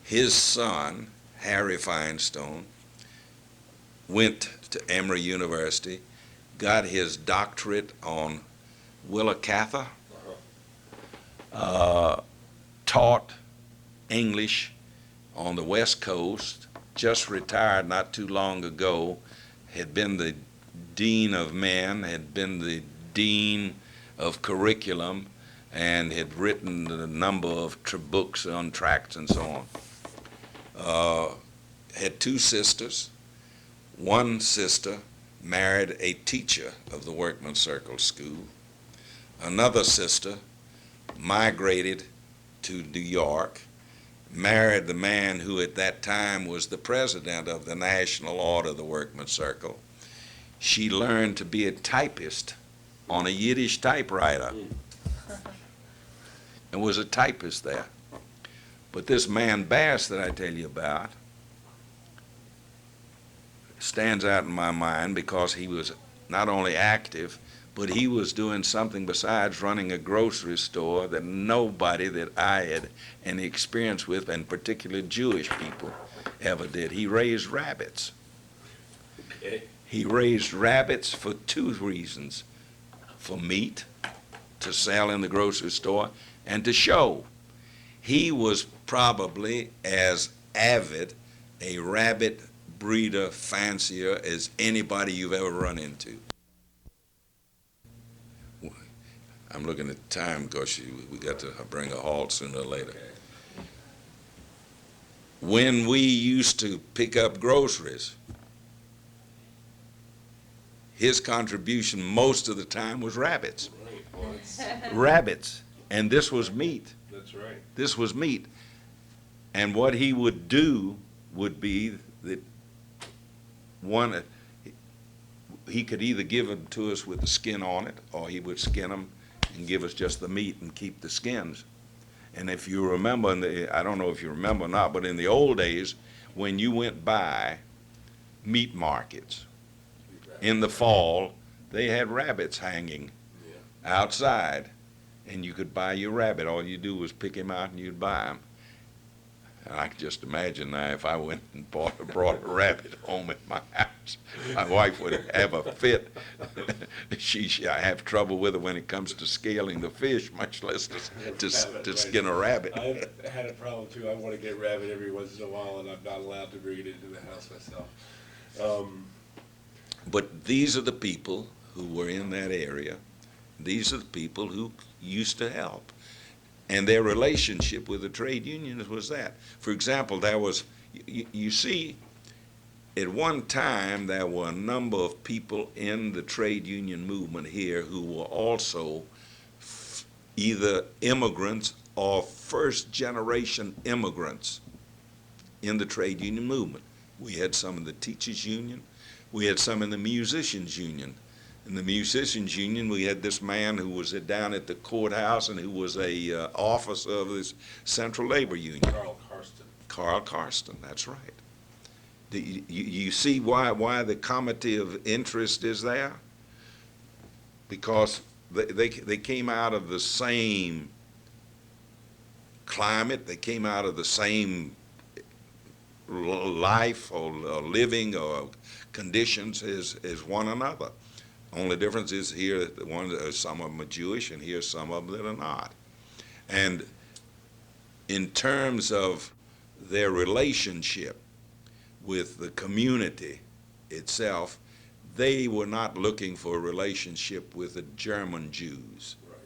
His son, Harry Finestone, went to Emory University, got his doctorate on Willa Cather, taught English on the West Coast, just retired not too long ago, had been the dean of men, had been the dean of curriculum, and had written a number of books on tracts and so on. Had 2 sisters. One sister married a teacher of the Workmen's Circle School. Another sister migrated to New York, married the man who at that time was the president of the National Order of the Workmen's Circle. She learned to be a typist on a Yiddish typewriter and was a typist there. But this man Bass that I tell you about stands out in my mind because he was not only active, but he was doing something besides running a grocery store that nobody that I had any experience with, and particularly Jewish people, ever did. He raised rabbits. Okay. He raised rabbits for two reasons: for meat, to sell in the grocery store, and to show. He was probably as avid a rabbit breeder, fancier as anybody you've ever run into. I'm looking at the time because we got to bring a halt sooner or later. Okay. When we used to pick up groceries, his contribution most of the time was rabbits. Right. Well, it's, Rabbits. And this was meat. that's right. This was meat. And what he would do would be that one, he could either give them to us with the skin on it, or he would skin them and give us just the meat and keep the skins. And if you remember, I don't know if you remember or not, but in the old days, when you went by meat markets in the fall, they had rabbits hanging outside, and you could buy your rabbit. All you do was pick him out and you'd buy him. And I can just imagine now if I went and brought a rabbit home at my house, my wife would have a fit. I have trouble with her when it comes to scaling the fish, much less to skin a rabbit. I've had a problem too. I want to get rabbit every once in a while, and I'm not allowed to bring it into the house myself. But these are the people who were in that area. These are the people who used to help. And their relationship with the trade unions was that. For example, there was, you see, at one time there were a number of people in the trade union movement here who were also either immigrants or first-generation immigrants in the trade union movement. We had some in the teachers' union. We had some in the musicians' union. In the musicians' union, we had this man who was down at the courthouse and who was a officer of this Central Labor Union. Carl Karsten. Carl Karsten, that's right. You see why the comity of interest is there? Because they came out of the same climate, they came out of the same life or living or conditions as one another. Only difference is here that some of them are Jewish and here some of them that are not. And in terms of their relationship with the community itself, they were not looking for a relationship with the German Jews. Right.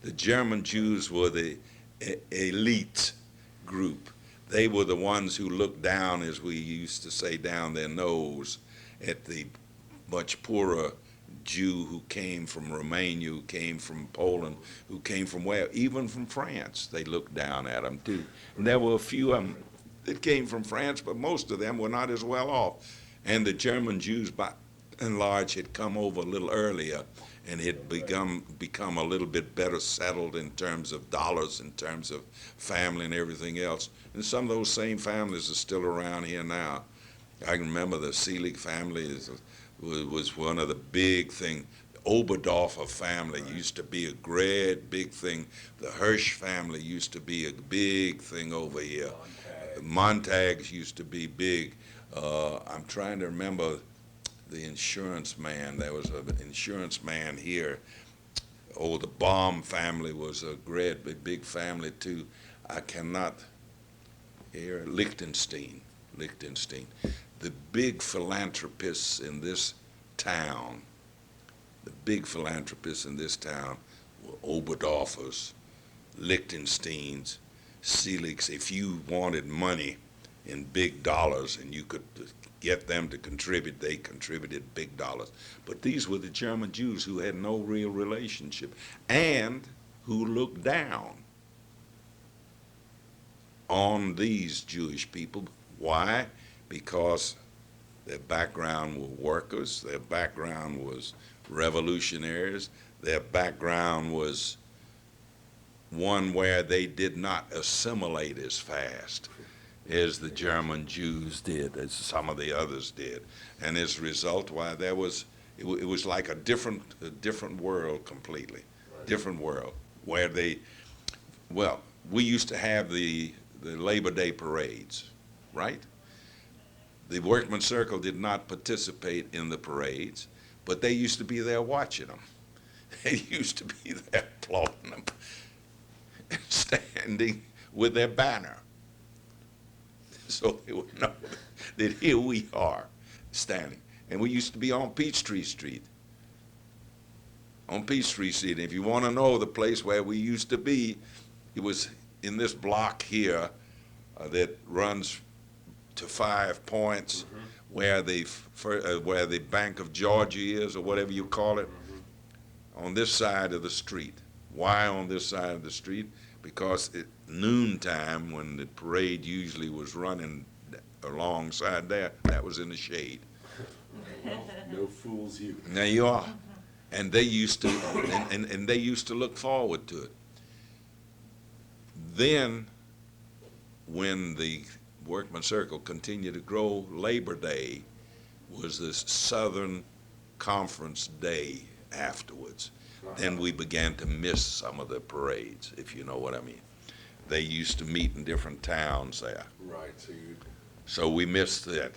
The German Jews were the elite group. They were the ones who looked down, as we used to say, down their nose at the much poorer Jew who came from Romania, who came from Poland, who came from where? Even from France. They looked down at them too. And there were a few of them that came from France, but most of them were not as well off. And the German Jews, by and large, had come over a little earlier and had become a little bit better settled in terms of dollars, in terms of family and everything else. And some of those same families are still around here now. I can remember the Selig family was one of the big things. Oberdorfer family used to be a great big thing. The Hirsch family used to be a big thing over here. Montags used to be big. I'm trying to remember the insurance man. There was an insurance man here. Oh, the Baum family was a great big family too. I cannot hear Liechtenstein. The big philanthropists in this town, were Oberdorfers, Liechtensteins, Seligs. If you wanted money in big dollars and you could get them to contribute, they contributed big dollars. But these were the German Jews who had no real relationship and who looked down on these Jewish people. Why? Because their background were workers, their background was revolutionaries, their background was one where they did not assimilate as fast as the German Jews did, as some of the others did. And as a result, why there was It was like a different world completely, Right. different world where well, we used to have the Labor Day parades, right? The Workman's Circle did not participate in the parades, but they used to be there watching them. They used to be there applauding them, standing with their banner. So they would know that here we are standing. And we used to be on Peachtree Street. On Peachtree Street. If you want to know the place where we used to be, it was in this block here that runs to 5 Points, where the Bank of Georgia is, or whatever you call it, on this side of the street. Why on this side of the street? Because at noontime, when the parade usually was running alongside there, that was in the shade. No fools you. There you are. And they used to, and they used to look forward to it. Then, when the Workman's Circle continued to grow, Labor Day was this Southern Conference Day afterwards. Then we began to miss some of the parades, if you know what I mean. They used to meet in different towns there. Right, So we missed that.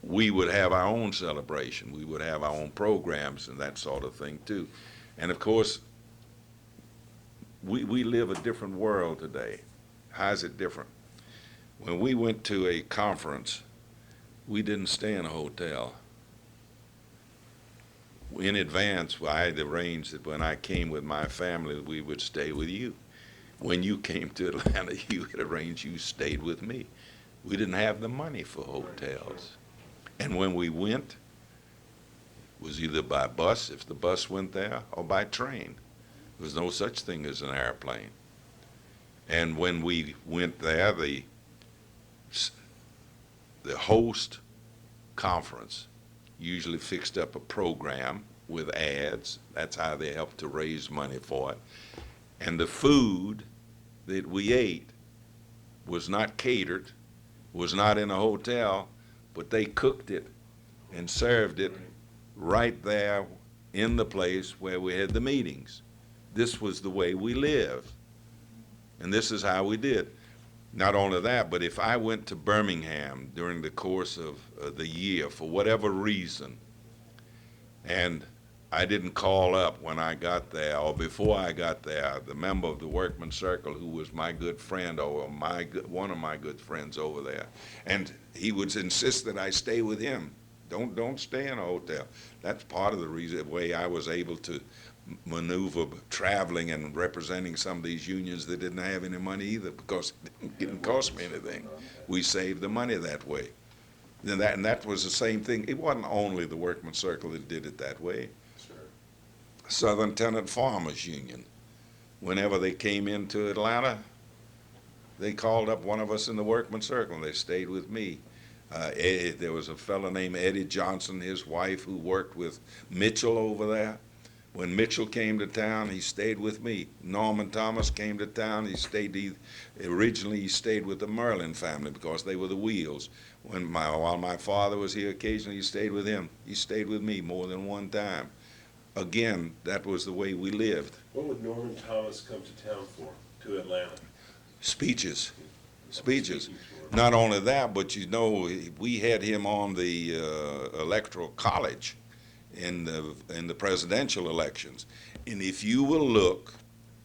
We would have our own celebration. We would have our own programs and that sort of thing too. And of course, we live a different world today. How's it different? When we went to a conference, we didn't stay in a hotel. In advance, I had arranged that when I came with my family, we would stay with you. When you came to Atlanta, you had arranged you stayed with me. We didn't have the money for hotels. And when we went, it was either by bus, if the bus went there, or by train. There was no such thing as an airplane. And when we went there, the host conference usually fixed up a program with ads. That's how they helped to raise money for it. And the food that we ate was not catered, was not in a hotel, but they cooked it and served it right there in the place where we had the meetings. This was the way we lived. And this is how we did. Not only that, but if I went to Birmingham during the course of the year for whatever reason, and I didn't call up when I got there or before I got there, the member of the Workman's Circle who was my good friend or one of my good friends over there, and he would insist that I stay with him. Don't stay in a hotel. That's part of the reason, way I was able to maneuver traveling and representing some of these unions that didn't have any money either, because it didn't cost me anything. We saved the money that way. And that was the same thing. It wasn't only the Workman's Circle that did it that way. Sure. Southern Tenant Farmers Union, whenever they came into Atlanta, they called up one of us in the Workman's Circle, and they stayed with me. There was a fellow named Eddie Johnson, his wife, who worked with Mitchell over there. When Mitchell came to town, he stayed with me. Norman Thomas came to town. Originally he stayed with the Merlin family because they were the wheels. While my father was here, occasionally he stayed with him. He stayed with me more than one time. Again, that was the way we lived. What would Norman Thomas come to town for, to Atlanta? Speeches. Speaking tour. Not only that, but we had him on the Electoral College in the presidential elections. And if you will look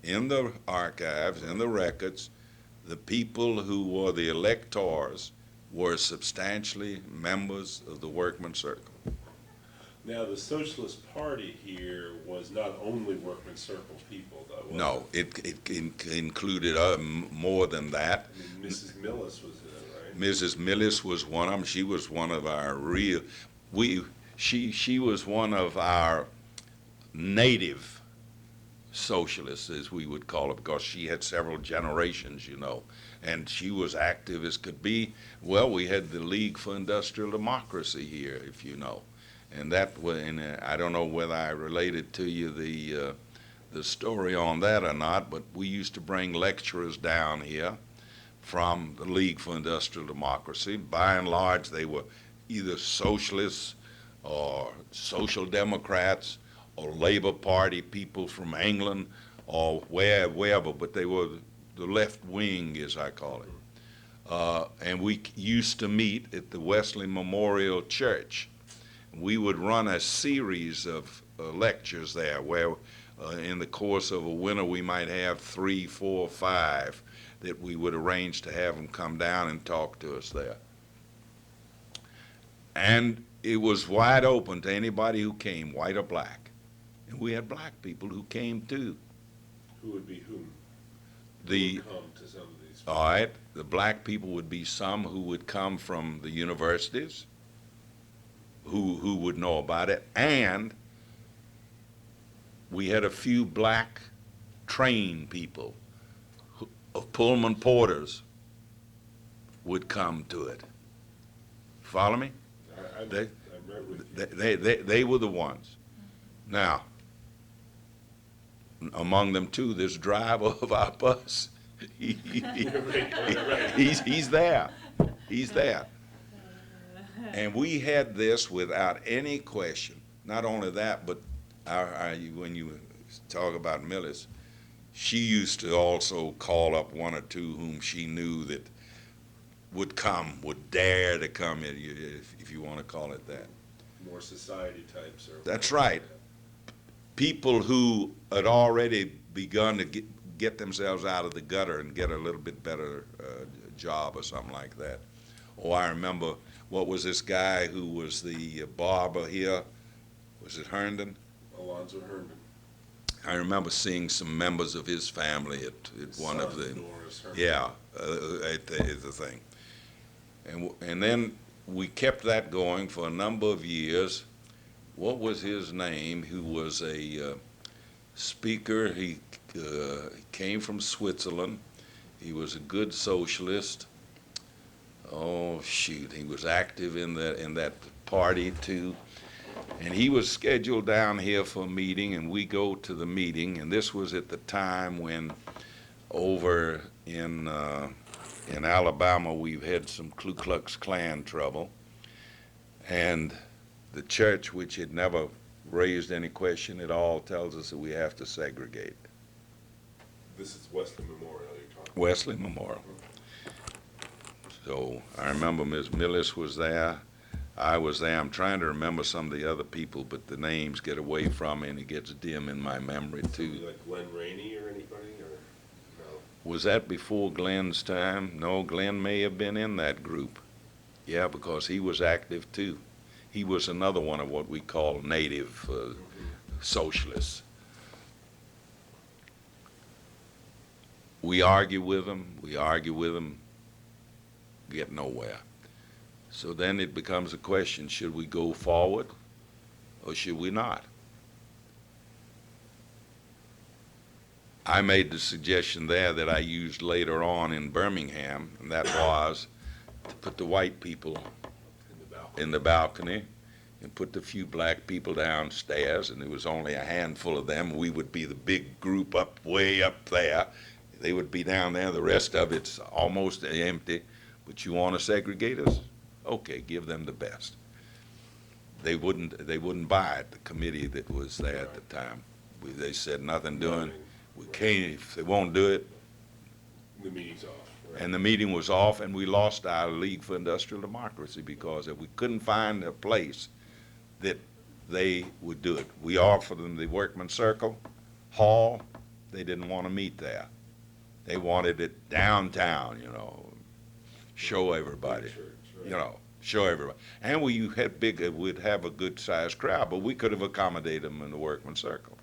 in the archives, in the records, the people who were the electors were substantially members of the Workman's Circle. Now, the Socialist Party here was not only Workman's Circle people, though, was No, it included more than that. I mean, Mrs. Millis was in it, right? Mrs. Millis was one of them. She was one of our she was one of our native socialists, as we would call it, because she had several generations, and she was active as could be. Well, we had the League for Industrial Democracy here, if you know, and I don't know whether I related to you the story on that or not, but we used to bring lecturers down here from the League for Industrial Democracy. By and large, they were either socialists or Social Democrats or Labor Party people from England or wherever, but they were the left wing, as I call it. And we used to meet at the Wesley Memorial Church. We would run a series of lectures there where in the course of a winter we might have 3, 4, 5 that we would arrange to have them come down and talk to us there. And it was wide open to anybody who came, white or black. And we had black people who came too. Who would be whom? The Who would come to some of these? All right, the black people would be some who would come from the universities, who would know about it, and we had a few black trained people, Pullman porters, would come to it. Follow me? I'm They- right with you. They were the ones. Now, among them too, this driver of our bus, he's there. He's there. And we had this without any question. Not only that, but when you talk about Millis, she used to also call up one or two whom she knew that would come, would dare to come, if you want to call it that. More society types or. That's right. People who had already begun to get themselves out of the gutter and get a little bit better job or something like that. Oh, I remember, what was this guy who was the barber here? Was it Herndon? Alonzo Herndon. I remember seeing some members of his family at one of the, Norris Herndon. yeah, at the thing. And then we kept that going for a number of years. What was his name? Who was a speaker. He came from Switzerland. He was a good socialist. Oh shoot, he was active in that party too. And he was scheduled down here for a meeting, and we go to the meeting. And this was at the time when, over in Alabama, we've had some Ku Klux Klan trouble, and the church, which had never raised any question at all, tells us that we have to segregate. This is Wesley Memorial you're talking Wesley Memorial. So I remember Ms. Millis was there. I was there. I'm trying to remember some of the other people, but the names get away from me, and it gets dim in my memory too. Like Glenn Rainey or anybody, or no? Was that before Glenn's time? No, Glenn may have been in that group. Yeah, because he was active too. He was another one of what we call native socialists. We argue with them, get nowhere. So then it becomes a question, should we go forward or should we not? I made the suggestion there that I used later on in Birmingham, and that was to put the white people in the balcony and put the few black people downstairs, and there was only a handful of them. We would be the big group way up there. They would be down there. The rest of it's almost empty. But you want to segregate us? Okay, give them the best. They wouldn't buy it, the committee that was there at the time. They said nothing doing. We can't, if they won't do it. The meeting's off. Right? And the meeting was off, and we lost our League for Industrial Democracy because if we couldn't find a place that they would do it. We offered them the Workman Circle Hall. They didn't want to meet there. They wanted it downtown, show everybody, Church, right? Show everybody. And we'd have a good-sized crowd, but we could have accommodated them in the Workman Circle.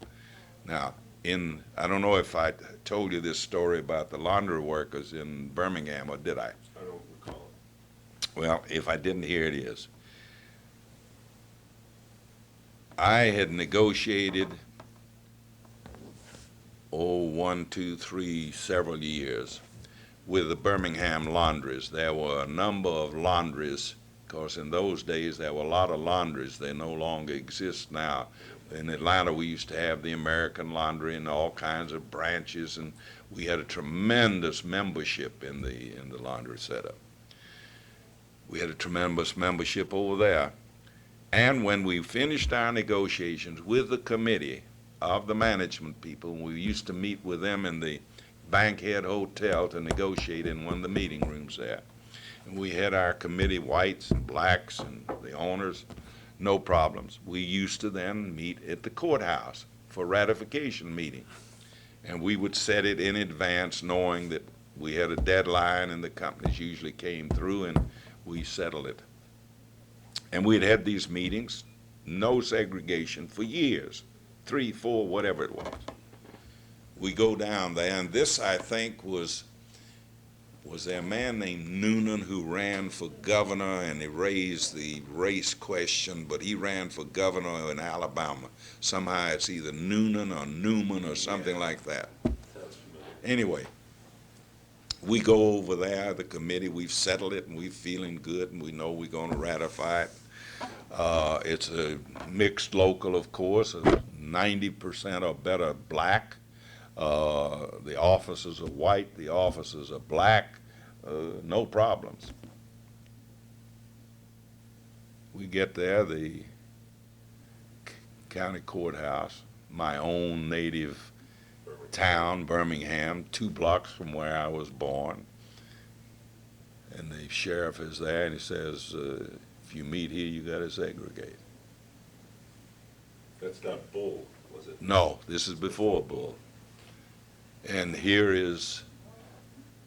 Now, I don't know if I told you this story about the laundry workers in Birmingham, or did I? I don't recall it. Well, if I didn't, here it is. I had negotiated, several years with the Birmingham laundries. There were a number of laundries, because in those days there were a lot of laundries. They no longer exist now. In Atlanta, we used to have the American Laundry and all kinds of branches, and we had a tremendous membership in the laundry setup. We had a tremendous membership over there. And when we finished our negotiations with the committee of the management people, we used to meet with them in the Bankhead Hotel to negotiate in one of the meeting rooms there. And we had our committee, whites and blacks and the owners, no problems. We used to then meet at the courthouse for ratification meeting. And we would set it in advance knowing that we had a deadline and the companies usually came through and we settled it. And we'd had these meetings, no segregation for years, 3, 4, whatever it was. We go down there, and this, I think, was there a man named Noonan who ran for governor, and he raised the race question, but he ran for governor in Alabama. Somehow it's either Noonan or Newman or something like that. Anyway, we go over there, the committee, we've settled it, and we're feeling good, and we know we're going to ratify it. It's a mixed local, of course, 90% or better black. The officers are white, the officers are black, no problems. We get there, the county courthouse, my own native town, Birmingham, 2 blocks from where I was born. And the sheriff is there and he says, if you meet here, you gotta segregate. That's not Bull, was it? No, this is before Bull. And here is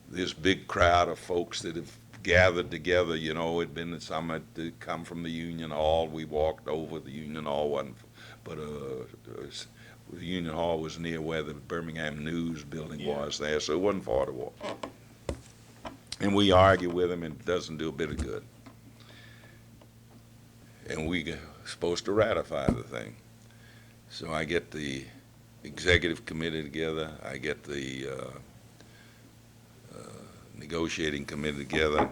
this big crowd of folks that have gathered together. You know, it'd been some that come from the Union Hall. We walked over. The Union Hall wasn't, but the Union Hall was near where the Birmingham News building was there, so it wasn't far to walk. And we argue with him, and it doesn't do a bit of good. And we supposed to ratify the thing. So I get the executive committee together, I get the negotiating committee together.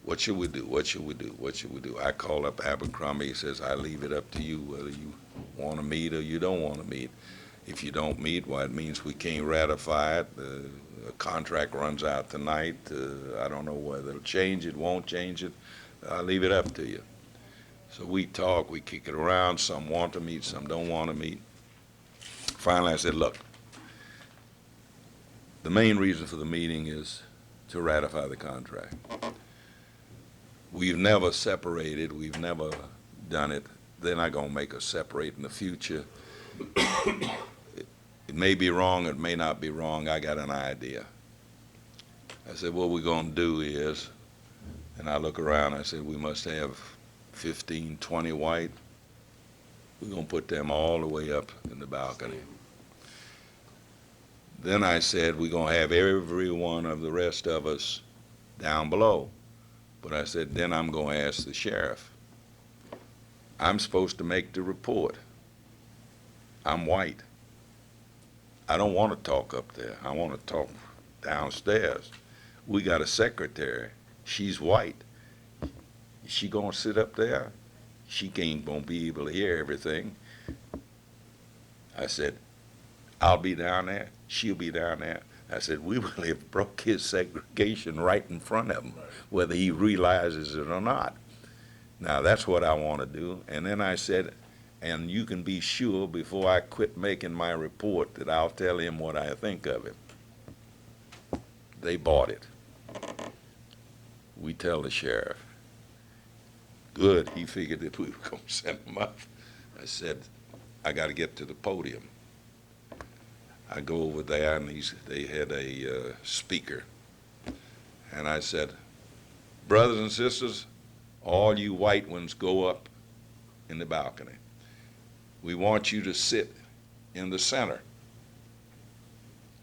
What should we do? What should we do? What should we do? I call up Abercrombie. He says, I leave it up to you whether you want to meet or you don't want to meet. If you don't meet, well, it means we can't ratify it. The contract runs out tonight. I don't know whether it'll change it, won't change it. I'll leave it up to you. So we talk, we kick it around. Some want to meet, some don't want to meet. Finally, I said, look, the main reason for the meeting is to ratify the contract. We've never separated. We've never done it. They're not going to make us separate in the future. It may be wrong. It may not be wrong. I got an idea. I said, what we're going to do is, and I look around, I said, we must have 15, 20 white. We're going to put them all the way up in the balcony. Then I said, we're going to have every one of the rest of us down below. But I said, then I'm going to ask the sheriff. I'm supposed to make the report. I'm white. I don't want to talk up there. I want to talk downstairs. We got a secretary. She's white. Is she going to sit up there? She ain't going to be able to hear everything. I said, I'll be down there. She'll be down there. I said, we will have broke his segregation right in front of him, whether he realizes it or not. Now, that's what I want to do. And then I said, and you can be sure before I quit making my report that I'll tell him what I think of him. They bought it. We tell the sheriff. Good, he figured that we were going to send him up. I said, I got to get to the podium. I go over there, and they had a speaker. And I said, brothers and sisters, all you white ones go up in the balcony. We want you to sit in the center.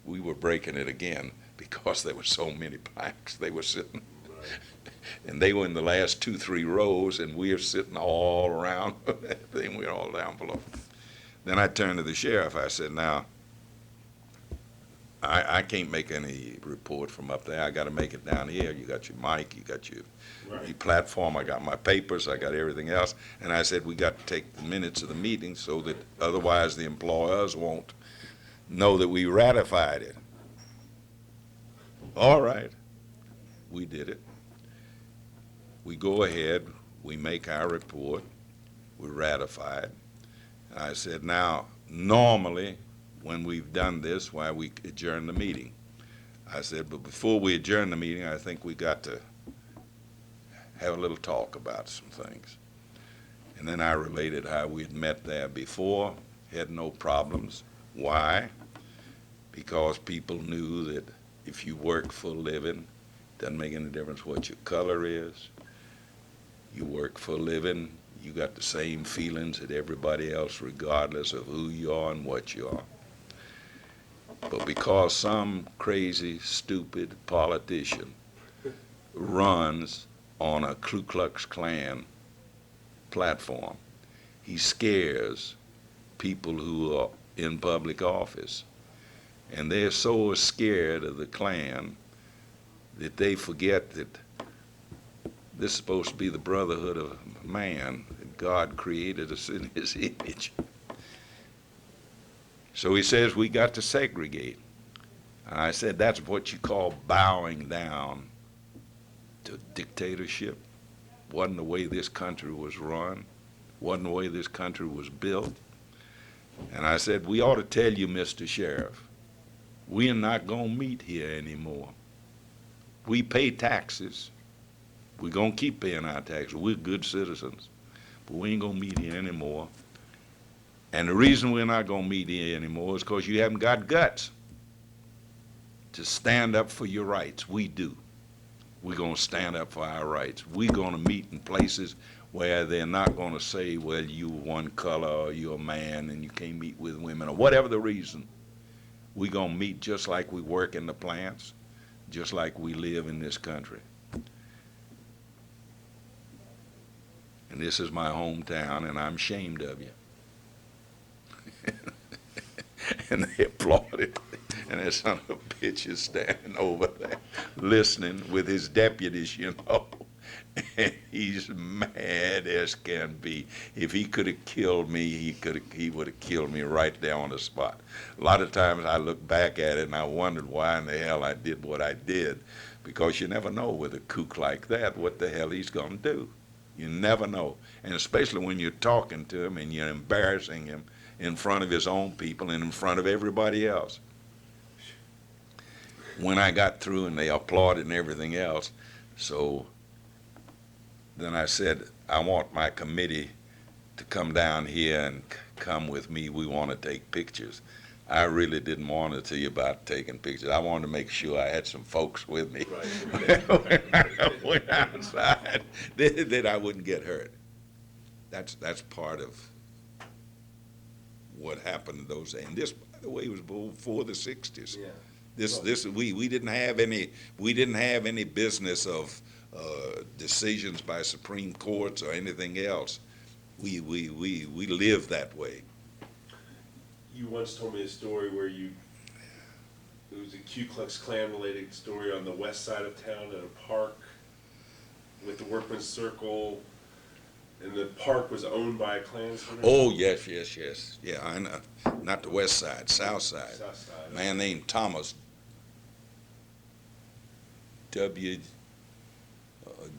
We were breaking it again because there were so many blacks. They were sitting. And they were in the last 2, 3 rows, and we are sitting all around that thing. We're all down below. Then I turned to the sheriff. I said, now, I can't make any report from up there. I got to make it down here. You got your mic, you got your platform, I got my papers, I got everything else. And I said, we got to take the minutes of the meeting so that otherwise the employers won't know that we ratified it. All right. We did it. We go ahead, we make our report, we ratified. And I said, now, normally, when we've done this, why we adjourn the meeting. I said, but before we adjourn the meeting, I think we got to have a little talk about some things. And then I related how we had met there before, had no problems. Why? Because people knew that if you work for a living, doesn't make any difference what your color is. You work for a living, you got the same feelings that everybody else, regardless of who you are and what you are. But because some crazy, stupid politician runs on a Ku Klux Klan platform, he scares people who are in public office. And they're so scared of the Klan that they forget that this is supposed to be the brotherhood of man, that God created us in his image. So he says we got to segregate. And I said, that's what you call bowing down to dictatorship. Wasn't the way this country was run. Wasn't the way this country was built. And I said, we ought to tell you, Mr. Sheriff, we are not going to meet here anymore. We pay taxes. We're going to keep paying our taxes. We're good citizens. But we ain't going to meet here anymore. And the reason we're not going to meet here anymore is because you haven't got guts to stand up for your rights. We do. We're going to stand up for our rights. We're going to meet in places where they're not going to say, well, you one color or you're a man and you can't meet with women or whatever the reason. We're going to meet just like we work in the plants, just like we live in this country. And this is my hometown, and I'm ashamed of you. And they applauded. And that son of a bitch is standing over there listening with his deputies, you know. And he's mad as can be. If he could have killed me, he would have killed me right there on the spot. A lot of times I look back at it and I wondered why in the hell I did what I did. Because you never know with a kook like that what the hell he's going to do. You never know. And especially when you're talking to him and you're embarrassing him in front of his own people and in front of everybody else. When I got through and they applauded and everything else, so then I said, I want my committee to come down here and come with me. We want to take pictures. I really didn't want to tell you about taking pictures. I wanted to make sure I had some folks with me when I went outside that I wouldn't get hurt. That's part of what happened in those days. And this, by the way, was before the 60s. Yeah. We didn't have any business of decisions by Supreme Courts or anything else. We lived that way. You once told me a story where it was a Ku Klux Klan related story on the west side of town at a park with the Workman's Circle, and the park was owned by a Klansman. Oh, yes. Yeah, I know. Not the west side, south side. South side. A man named Thomas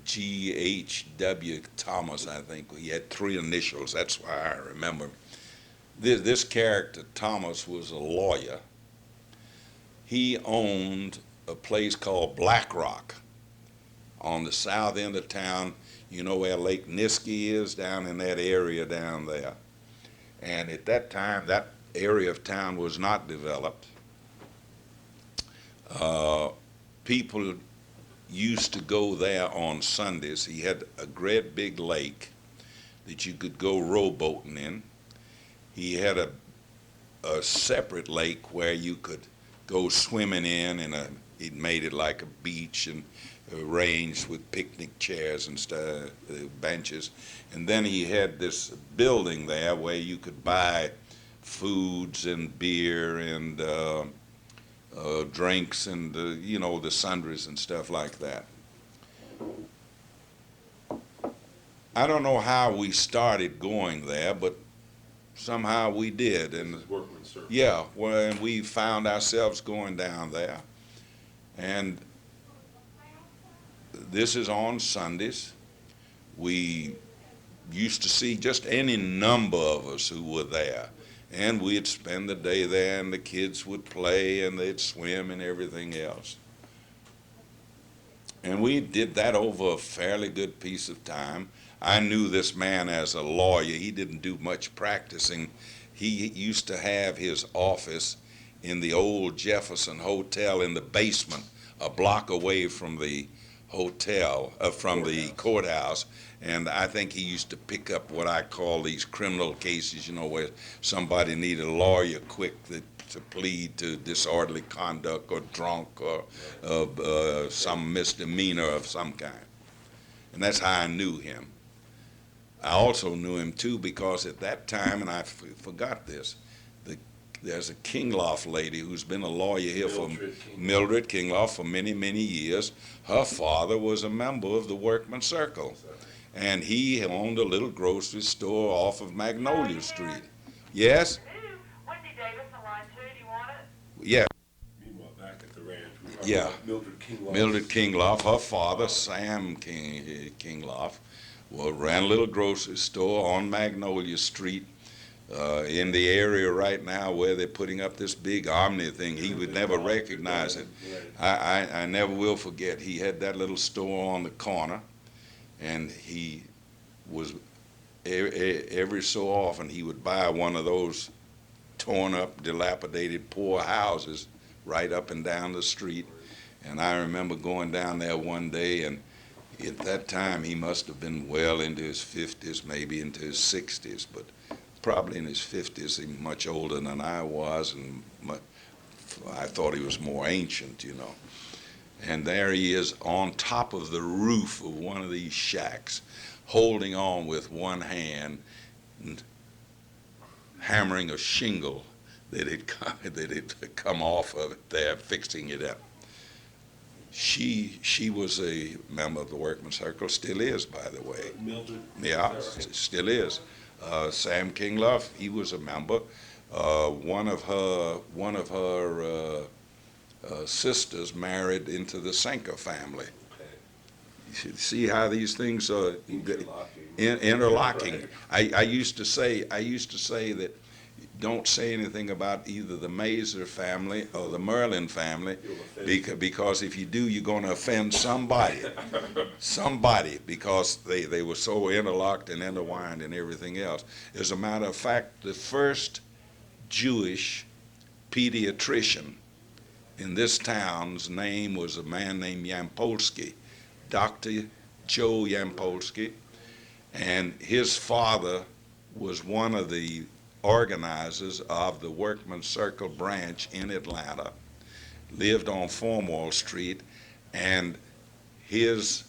G.H.W. Thomas, I think. He had 3 initials. That's why I remember. This character, Thomas, was a lawyer. He owned a place called Black Rock on the south end of town. You know where Lake Niskey is, down in that area down there. And at that time, that area of town was not developed. People used to go there on Sundays. He had a great big lake that you could go rowboating in. He had a separate lake where you could go swimming in, and he'd made it like a beach and arranged with picnic chairs and stuff, benches. And then he had this building there where you could buy foods and beer and drinks and the sundries and stuff like that. I don't know how we started going there, but somehow we did. And Workman's Circle. yeah, when we found ourselves going down there. And this is on Sundays. We used to see just any number of us who were there. And we'd spend the day there, and the kids would play, and they'd swim and everything else. And we did that over a fairly good piece of time. I knew this man as a lawyer. He didn't do much practicing. He used to have his office in the old Jefferson Hotel in the basement, a block away from the hotel, from the courthouse. And I think he used to pick up what I call these criminal cases, where somebody needed a lawyer quick to plead to disorderly conduct or drunk or some misdemeanor of some kind. And that's how I knew him. I also knew him too because at that time, and I forgot this, there's a Kingloff lady who's been a lawyer here Mildred Kingloff for many, many years. Her father was a member of the Workman's Circle, and he owned a little grocery store off of Magnolia Street. Yes? Wendy Davis on line 2, do you want it? Yeah. Meanwhile, back at the ranch, Yeah. Mildred Kingloff. Mildred Kingloff, her father, Sam Kingloff, ran a little grocery store on Magnolia Street in the area right now where they're putting up this big Omni thing. He would never recognize it. I never will forget. He had that little store on the corner, and he was, every so often, he would buy one of those torn up, dilapidated, poor houses right up and down the street. And I remember going down there one day, and at that time he must have been well into his 50s, maybe into his 60s, but probably in his 50s. He was much older than I was, and I thought he was more ancient, And there he is on top of the roof of one of these shacks, holding on with one hand and hammering a shingle that had come off of it there, fixing it up. She was a member of the Workman's Circle, still is, by the way. Mildred? Yeah, still is. Sam Kingloff, he was a member. One of her sisters married into the Senker family. You see how these things are interlocking. I used to say that don't say anything about either the Mazer family or the Merlin family, because if you do, you're going to offend somebody. Because they were so interlocked and intertwined and everything else. As a matter of fact, the first Jewish pediatrician in this town's name was a man named Yampolsky, Dr. Joe Yampolsky, and his father was one of the organizers of the Workman's Circle branch in Atlanta, lived on Formwall Street, and his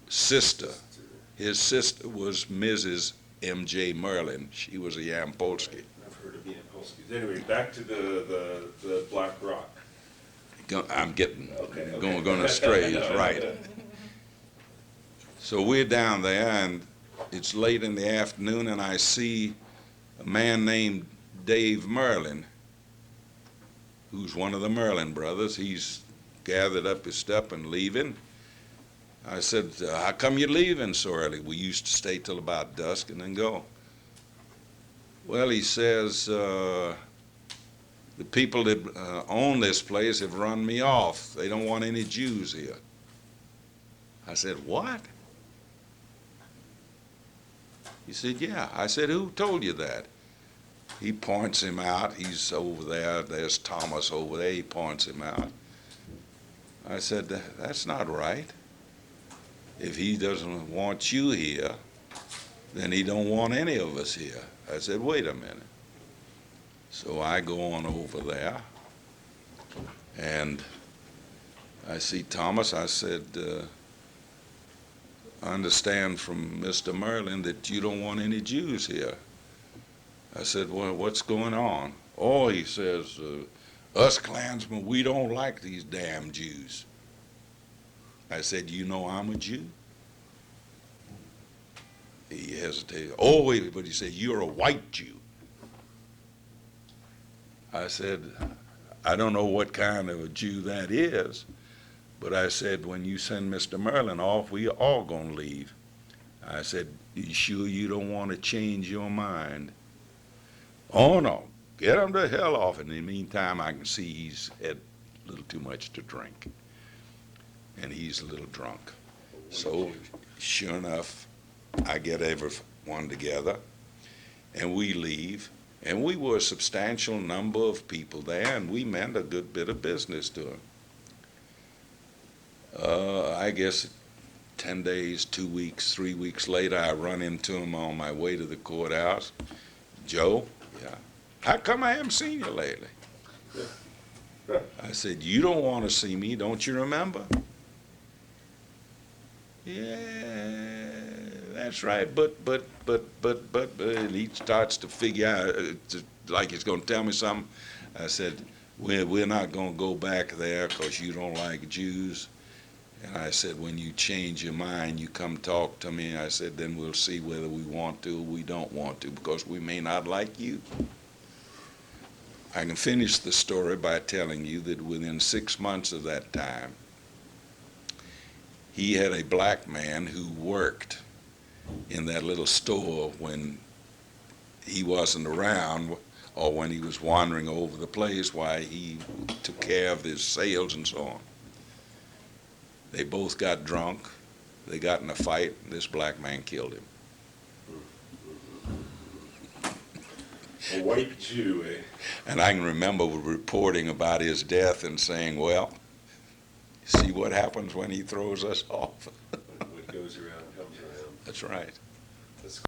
sister was Mrs. M.J. Merlin. She was a Yampolsky. I've heard of Yampolsky. Anyway, back to the Black Rock. I'm getting Okay. going astray, right. So we're down there, and it's late in the afternoon, and I see a man named Dave Merlin, who's one of the Merlin brothers. He's gathered up his stuff and leaving. I said, how come you're leaving so early? We used to stay till about dusk and then go. Well, he says, the people that own this place have run me off. They don't want any Jews here. I said, what? He said, yeah. I said, who told you that? He points him out. He's over there. There's Thomas over there. He points him out. I said, that's not right. If he doesn't want you here, then he don't want any of us here. I said, wait a minute. So I go on over there, and I see Thomas. I said, I understand from Mr. Merlin that you don't want any Jews here. I said, well, what's going on? Oh, he says, us Klansmen, we don't like these damn Jews. I said, you know I'm a Jew? He hesitated. Oh, wait, but he said, you're a white Jew. I said, I don't know what kind of a Jew that is, But I said, when you send Mr. Merlin off, we all gonna leave. I said, you sure you don't want to change your mind? Oh, no, get him the hell off. In the meantime, I can see he's had a little too much to drink, and he's a little drunk. So, sure enough, I get everyone together, and we leave. And we were a substantial number of people there, and we meant a good bit of business to him. I guess 10 days, 2 weeks, 3 weeks later, I run into him on my way to the courthouse. Joe, yeah, how come I haven't seen you lately? I said, you don't want to see me, don't you remember? Yeah, that's right, but, and he starts to figure out, like he's going to tell me something. I said, we're not going to go back there because you don't like Jews. And I said, when you change your mind, you come talk to me. I said, then we'll see whether we want to or we don't want to, because we may not like you. I can finish the story by telling you that within 6 months of that time, he had a black man who worked in that little store when he wasn't around, or when he was wandering over the place while he took care of his sales and so on. They both got drunk. They got in a fight, and this black man killed him. A white Jew, eh? And I can remember reporting about his death and saying, well, see what happens when he throws us off. What goes around comes around. That's right. That's